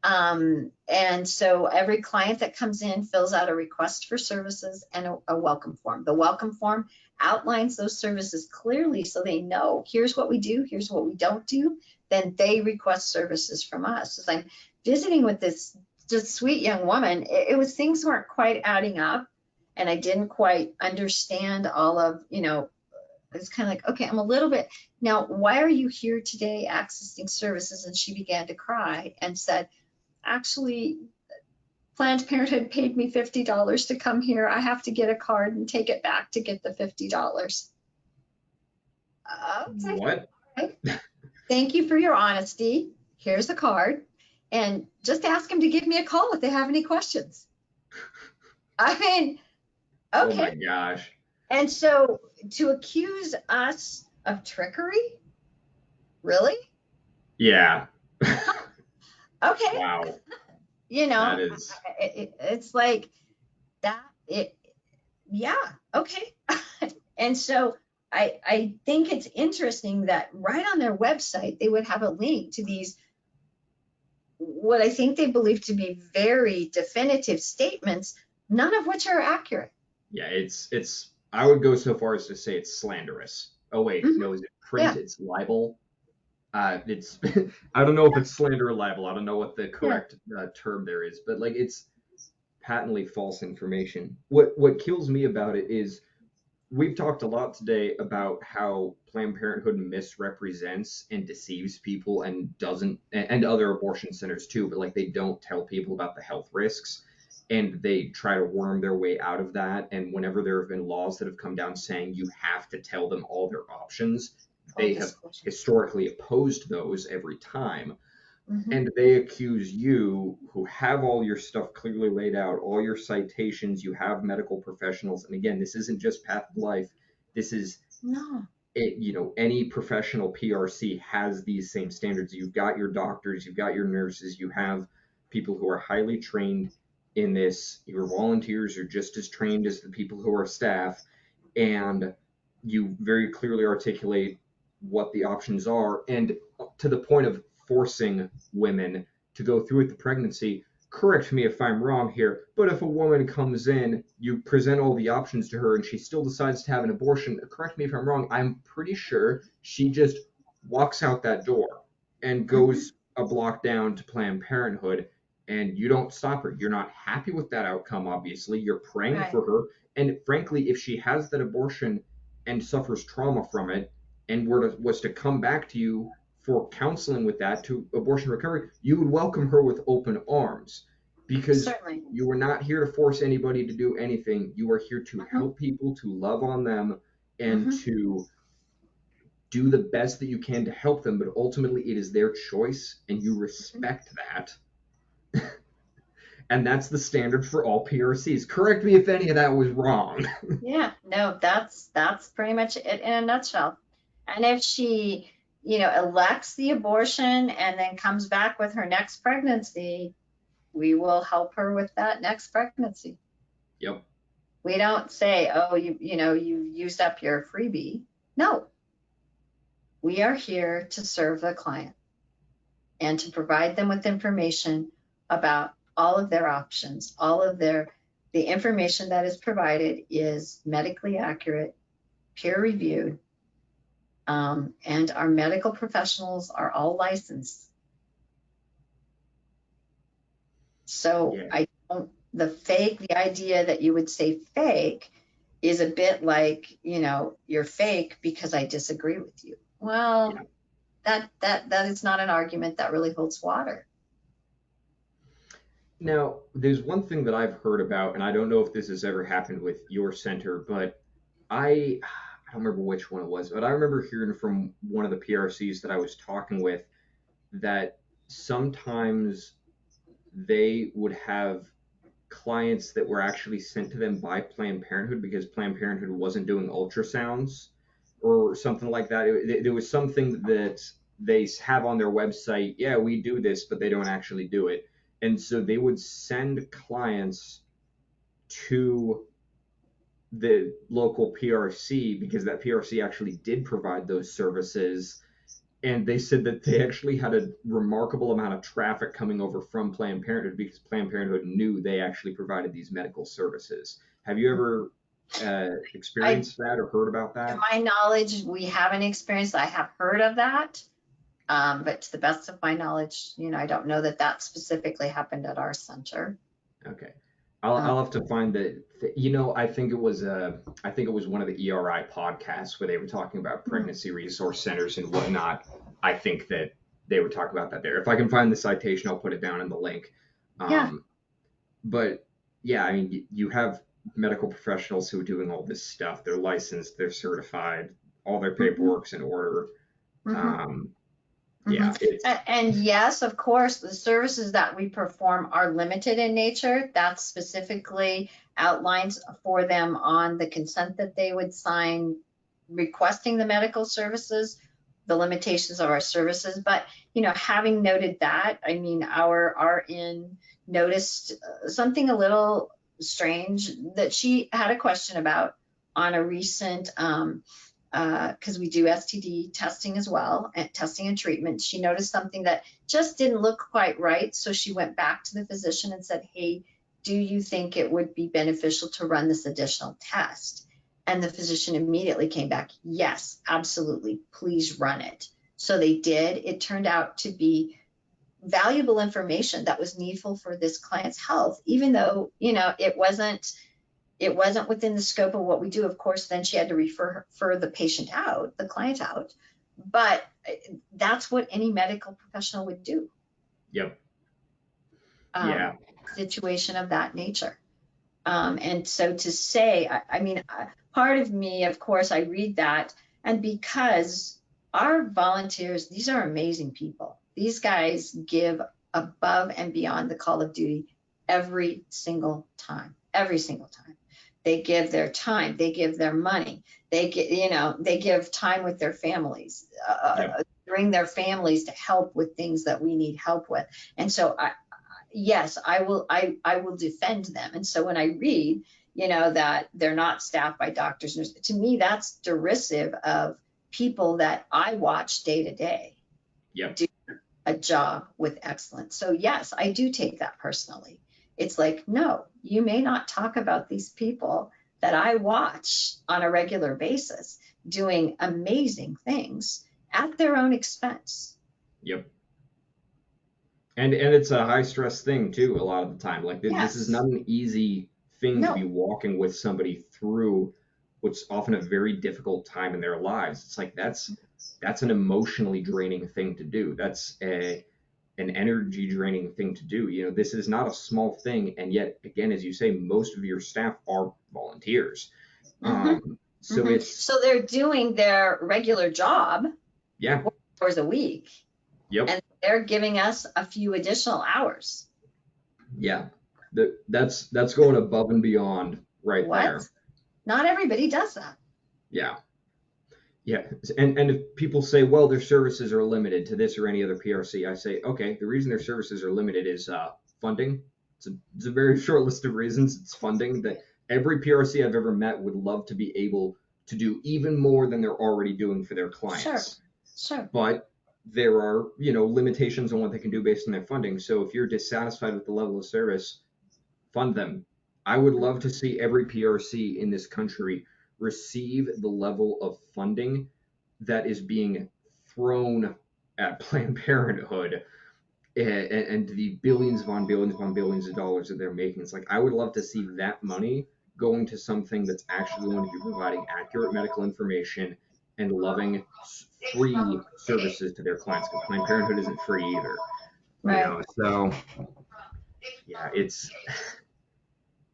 And so every client that comes in fills out a request for services and a welcome form. The welcome form outlines those services clearly so they know here's what we do, here's what we don't do. Then they request services from us. As I'm visiting with this just sweet young woman, it was things weren't quite adding up, and I didn't quite understand all of, it's kind of like, okay, I'm a little bit, now, why are you here today accessing services? And she began to cry and said, actually, Planned Parenthood paid me $50 to come here. I have to get a card and take it back to get the $50. What? Okay. Thank you for your honesty. Here's the card. And just ask them to give me a call if they have any questions. I mean, okay. Oh my gosh. And so to accuse us of trickery? Really? Yeah. Okay. Wow. That is... it's like that. Yeah. Okay. And so I think it's interesting that right on their website, they would have a link to these, what I think they believe to be very definitive statements, none of which are accurate. Yeah, it's I would go so far as to say it's slanderous. Oh wait, no, is it print? Yeah. It's libel. It's I don't know if it's slander or libel. I don't know what the correct term there is, but like it's patently false information. What kills me about it is we've talked a lot today about how Planned Parenthood misrepresents and deceives people and doesn't, and other abortion centers too, but like they don't tell people about the health risks and they try to worm their way out of that. And whenever there have been laws that have come down saying you have to tell them all their options, they have historically opposed those every time. Mm-hmm. And they accuse you, who have all your stuff clearly laid out, all your citations, you have medical professionals. And again, this isn't just Path of Life. This is, any professional PRC has these same standards. You've got your doctors, you've got your nurses, you have people who are highly trained in this. Your volunteers are just as trained as the people who are staff. And you very clearly articulate what the options are. And to the point of forcing women to go through with the pregnancy, correct me if I'm wrong here, but if a woman comes in, you present all the options to her and she still decides to have an abortion, correct me if I'm wrong, I'm pretty sure she just walks out that door and goes a block down to Planned Parenthood, and you don't stop her. You're not happy with that outcome, obviously. You're praying for her. And frankly, if she has that abortion and suffers trauma from it and was to come back to you for counseling with that to abortion recovery, you would welcome her with open arms, because you were not here to force anybody to do anything. You are here to help people, to love on them, and to do the best that you can to help them. But ultimately, it is their choice, and you respect that. And that's the standard for all PRCs. Correct me if any of that was wrong. Yeah, no, that's pretty much it in a nutshell. And if she elects the abortion and then comes back with her next pregnancy, we will help her with that next pregnancy. Yep. We don't say, oh, you used up your freebie. No. We are here to serve the client and to provide them with information about all of their options. The information that is provided is medically accurate, peer reviewed, and our medical professionals are all licensed. So the idea that you would say fake is a bit like, you're fake because I disagree with you. Well, That is not an argument that really holds water. Now, there's one thing that I've heard about, and I don't know if this has ever happened with your center, but I don't remember which one it was, but I remember hearing from one of the PRCs that I was talking with that sometimes they would have clients that were actually sent to them by Planned Parenthood because Planned Parenthood wasn't doing ultrasounds or something like that. There was something that they have on their website. Yeah, we do this, but they don't actually do it. And so they would send clients to the local PRC because that PRC actually did provide those services. And they said that they actually had a remarkable amount of traffic coming over from Planned Parenthood because Planned Parenthood knew they actually provided these medical services. Have you ever I, experienced that or heard about to that? my knowledge, we haven't experienced. I have heard of that, but to the best of my knowledge, I don't know that that specifically happened at our center. Okay. Um, I'll have to find the, I think it was one of the ERI podcasts where they were talking about pregnancy resource centers and whatnot. I think that they were talking about that there. If I can find the citation, I'll put it down in the link. yeah. Um, but yeah, I mean, you have medical professionals who are doing all this stuff. They're licensed, they're certified, all their Mhm, paperwork's in order. mhm, Um, mhm. yeah, it's And yes, of course, the services that we perform are limited in nature. That's specifically outlined for them on the consent that they would sign requesting the medical services, the limitations of our services. But, having noted that, I mean, our RN noticed something a little strange that she had a question about on a recent because we do STD testing as well, and testing and treatment. She noticed something that just didn't look quite right. So she went back to the physician and said, hey, do you think it would be beneficial to run this additional test? And the physician immediately came back, yes, absolutely, please run it. So they did. It turned out to be valuable information that was needful for this client's health, even though, it wasn't within the scope of what we do. Of course, then she had to refer the patient out, the client out. But that's what any medical professional would do. yep, Um, yeah, Situation of that nature. And so to say, I mean, part of me, of course, I read that, and because our volunteers, these are amazing people. These guys give above and beyond the call of duty every single time, every single time. They give their time, they give their money, they give time with their families, yep, bring their families to help with things that we need help with. And so yes, I will defend them. And so when I read, that they're not staffed by doctors, to me, that's derisive of people that I watch day to day yep. do a job with excellence. So yes, I do take that personally. It's like, no, you may not talk about these people that I watch on a regular basis doing amazing things at their own expense. Yep. And it's a high stress thing too a lot of the time. Like this is Yes. not an easy thing to be No. walking with somebody through what's often a very difficult time in their lives. It's like that's an emotionally draining thing to do. That's a an energy draining thing to do. This is not a small thing, and yet again, as you say, most of your staff are volunteers. Hmm. So it's So they're doing their regular job yeah, 4 hours a week, yep, and they're giving us a few additional hours. yeah. That's going above and beyond right What? there. Not everybody does that. Yeah. Yeah, and if people say, well, their services are limited to this or any other PRC, I say, okay, the reason their services are limited is funding. It's a very short list of reasons. It's funding that every PRC I've ever met would love to be able to do even more than they're already doing for their Sure, clients. sure. But there are, limitations on what they can do based on their funding. So if you're dissatisfied with the level of service, fund them. I would love to see every PRC in this country receive the level of funding that is being thrown at Planned Parenthood and the billions upon billions upon billions of dollars that they're making. It's like I would love to see that money going to something that's actually going to be providing accurate medical information and loving free services to their clients because Planned Parenthood isn't free either. Right. So yeah, it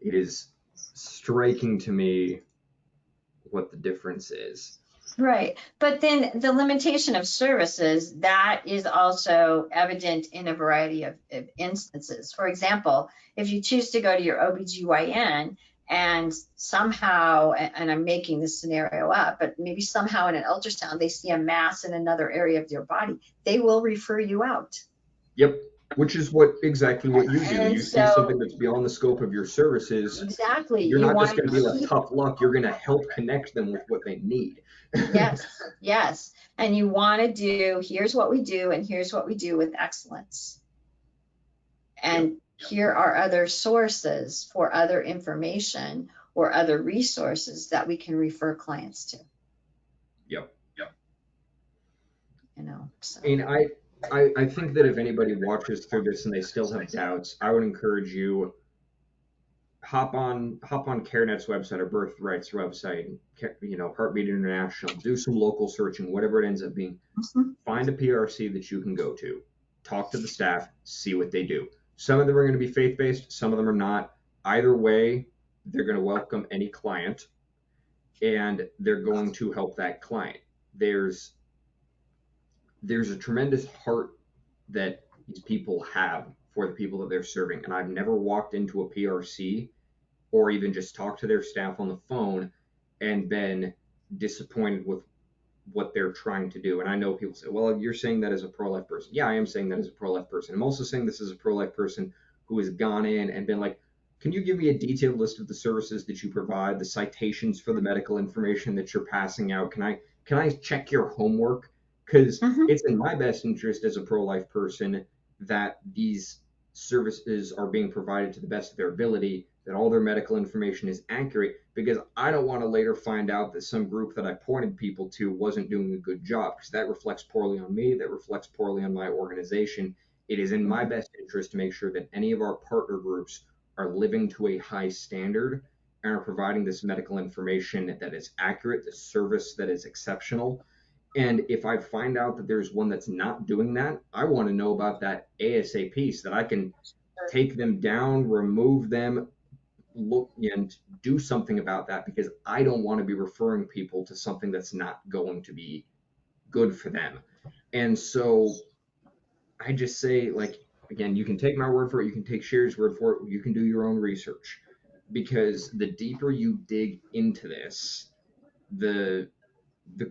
is striking to me what the difference is. Right. But then the limitation of services, that is also evident in a variety of instances. For example, if you choose to go to your OBGYN and somehow, and I'm making this scenario up, but maybe somehow in an ultrasound, they see a mass in another area of your body, they will refer you out. Yep, which is exactly what you do. And You see something so, that's beyond the scope of your services, exactly, you're you not just want going to be to left keep. tough luck. You're going to help connect them with what they need. Yes, yes. And you want to do, here's what we do, and here's what we do with excellence. Yep, And here are other sources for other information or other resources that we can refer clients to, yep. so. And I think that if anybody watches through this and they still have doubts, I would encourage you hop on CareNet's website or Birthright's website, Heartbeat International, do some local searching, whatever it ends up being. Mhm. Find a PRC that you can go to, talk to the staff, see what they do. Some of them are going to be faith-based, some of them are not. Either way, they're going to welcome any client and they're going to help that client. There's a tremendous heart that these people have for the people that they're serving. And I've never walked into a PRC or even just talked to their staff on the phone and been disappointed with what they're trying to do. And I know people say, well, you're saying that as a pro-life person. Yeah, I am saying that as a pro-life person. I'm also saying this as a pro-life person who has gone in and been like, can you give me a detailed list of the services that you provide, the citations for the medical information that you're passing out? Can I check your homework? Because Mhm. it's in my best interest as a pro-life person that these services are being provided to the best of their ability, that all their medical information is accurate, because I don't want to later find out that some group that I pointed people to wasn't doing a good job, because that reflects poorly on me, that reflects poorly on my organization. It is in my Mhm. best interest to make sure that any of our partner groups are living to a high standard and are providing this medical information that is accurate, the service that is exceptional. And if I find out that there's one that's not doing that, I want to know about that ASAP so that I can take them down, remove them, look and do something about that, because I don't want to be referring people to something that's not going to be good for them. And so I just say, like, again, you can take my word for it, you can take Sheri's word for it, you can do your own research. Because the deeper you dig into this, the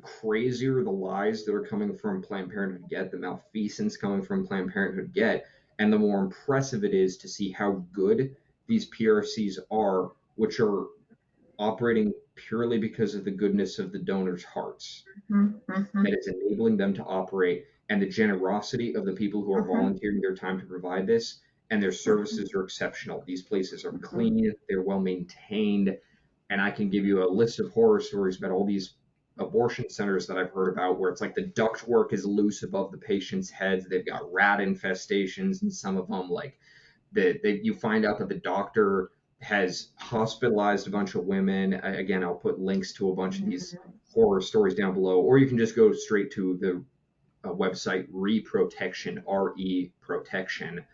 crazier the lies that are coming from Planned Parenthood get, the malfeasance coming from Planned Parenthood get, and the more impressive it is to see how good these PRCs are, which are operating purely because of the goodness of the donors' hearts Mhm. that Mhm. is enabling them to operate, and the generosity of the people who are Mhm. volunteering their time to provide this. And their services are exceptional. These places are Mhm. clean, they're well maintained, and I can give you a list of horror stories about all these abortion centers that I've heard about where it's like the ductwork is loose above the patients' heads. They've got rat infestations, and some of them, like, you find out that the doctor has hospitalized a bunch of women. Again, I'll put links to a bunch of these Mhm. horror stories down below, or you can just go straight to the website Reprotection, RE Protection.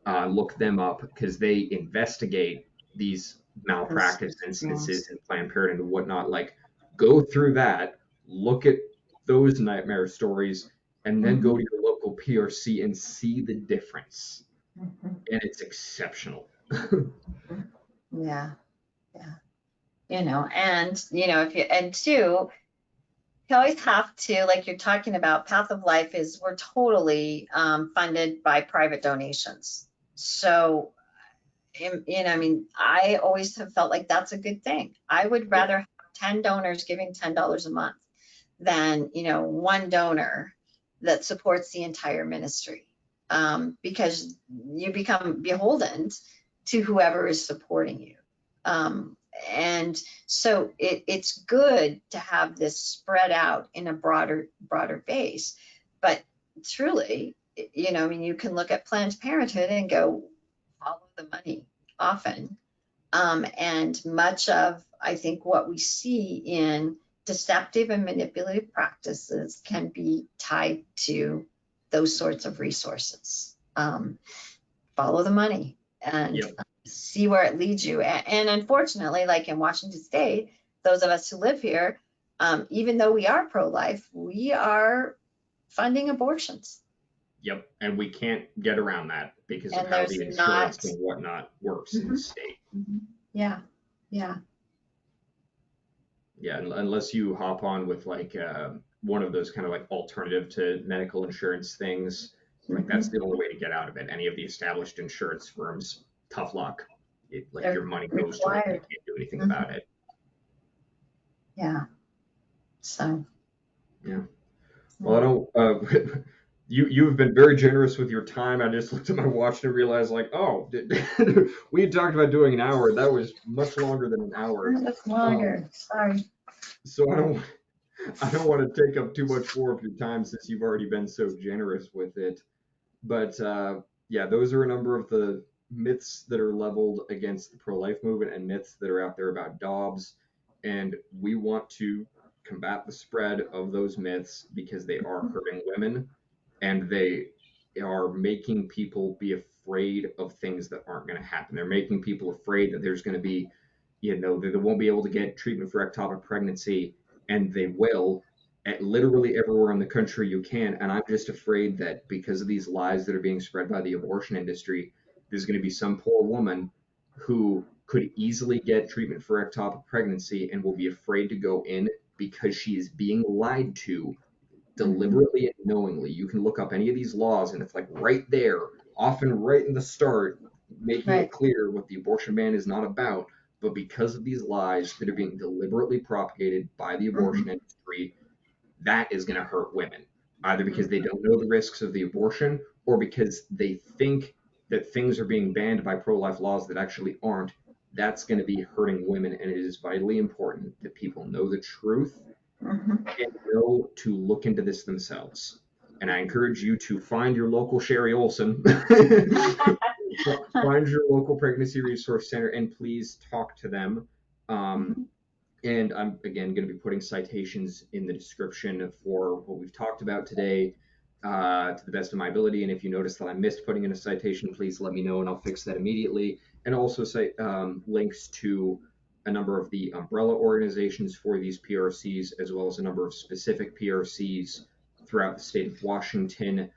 Look them up because they investigate these Yes. malpractice instances Yes. in Planned Parenthood and whatnot. Like, go through that, look at those nightmare stories, and then go Mhm. to your local PRC and see the difference. Mhm. And it's exceptional. Mhm. Yeah. Yeah. And if you, and two, you always have to, like you're talking about, Path of Life is, we're totally funded by private donations. So, I mean, I always have felt like that's a good thing. I would Yep. rather have 10 donors giving $10 a month than, one donor that supports the entire ministry. Because you become beholden to whoever is supporting you. Um, and so it's good to have this spread out in a broader base. But truly, I mean, you can look at Planned Parenthood and go, follow the money often. And much of, I think, what we see in deceptive and manipulative practices can be tied to those sorts of resources. Follow the money and Yep. see where it leads you. And unfortunately, like in Washington State, those of us who live here, even though we are pro-life, we are funding abortions. Yep. And we can't get around that because And of how there's the insurance not. and whatnot works in the state. Yeah. Yeah. Yeah. Unless you hop on with like one of those kind of like alternative to medical insurance things, like that's the only way to get out of it. Any of the established insurance firms, tough luck. Like They're your money goes to it. You required. can't do anything about it. Yeah. So. Yeah. Well, I don't. You've been very generous with your time. I just looked at my watch and realized, like, oh, we had talked about doing an hour. That was much longer than an hour. That's Um, longer. Sorry. so I don't want to take up too much more of your time since you've already been so generous with it. But yeah, those are a number of the myths that are leveled against the pro-life movement and myths that are out there about Dobbs. And we want to combat the spread of those myths because they are hurting women and they are making people be afraid of things that aren't going to happen. They're making people afraid that there's going to be, they won't be able to get treatment for ectopic pregnancy, and they will at literally everywhere in the country you can. And I'm just afraid that because of these lies that are being spread by the abortion industry, there's going to be some poor woman who could easily get treatment for ectopic pregnancy and will be afraid to go in because she is being lied to deliberately and knowingly. You can look up any of these laws, and it's like right there, often right in the start, making Right. it clear what the abortion ban is not about. But because of these lies that are being deliberately propagated by the abortion industry, that is going to hurt women, either because they don't know the risks of the abortion or because they think that things are being banned by pro life laws that actually aren't. That's going to be hurting women, and it is vitally important that people know the truth and know to look into this themselves. And I encourage you to find your local Sheri Olson, find your local pregnancy resource center, and please talk to them. And I'm again going to be putting citations in the description for what we've talked about today to the best of my ability. And if you notice that I missed putting in a citation, please let me know and I'll fix that immediately. And also cite links to a number of the umbrella organizations for these PRCs, as well as a number of specific PRCs throughout the state of Washington,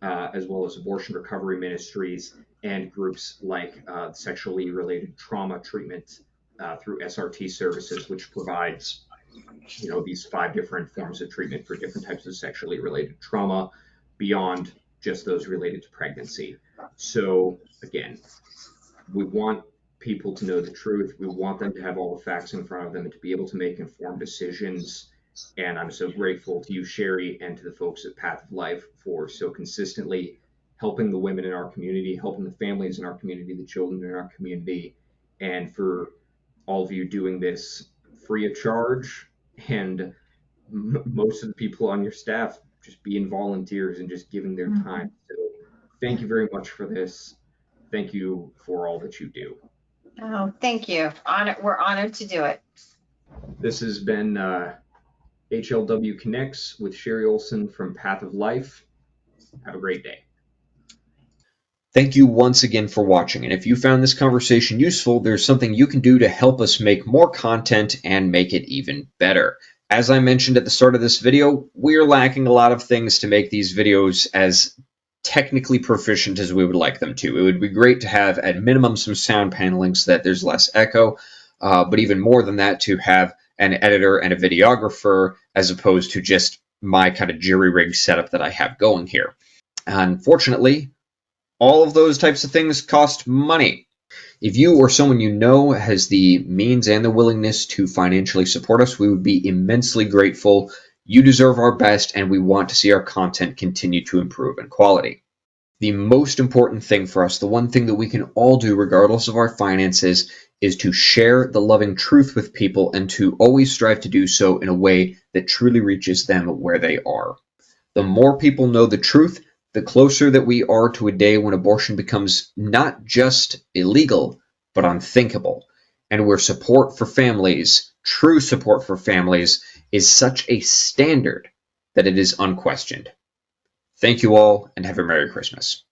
as well as abortion recovery ministries and groups like sexually related trauma treatment through SRT services, which provides these 5 different forms of treatment for different types of sexually related trauma beyond just those related to pregnancy. So again, we want people to know the truth. We want them to have all the facts in front of them and to be able to make informed decisions. And I'm so grateful to you, Sheri, and to the folks at Path of Life for so consistently helping the women in our community, helping the families in our community, the children in our community, and for all of you doing this free of charge, and most of the people on your staff just being volunteers and just giving their time. So thank you very much for this. Thank you for all that you do. Oh, thank you. We're honored to do it. This has been HLW Connects with Sheri Olson from Path of Life. Have a great day. Thank you once again for watching, and if you found this conversation useful, there's something you can do to help us make more content and make it even better. As I mentioned at the start of this video, we're lacking a lot of things to make these videos as technically proficient as we would like them to. It would be great to have, at minimum, some sound paneling so that there's less echo, but even more than that, to have an editor and a videographer as opposed to just my kind of jury-rig setup that I have going here. Unfortunately, all of those types of things cost money. If you or someone you know has the means and the willingness to financially support us, we would be immensely grateful. You deserve our best, and we want to see our content continue to improve in quality. The most important thing for us, the one thing that we can all do regardless of our finances, is to share the loving truth with people and to always strive to do so in a way that truly reaches them where they are. The more people know the truth, the closer that we are to a day when abortion becomes not just illegal, but unthinkable, and where support for families, true support for families, is such a standard that it is unquestioned. Thank you all, and have a Merry Christmas.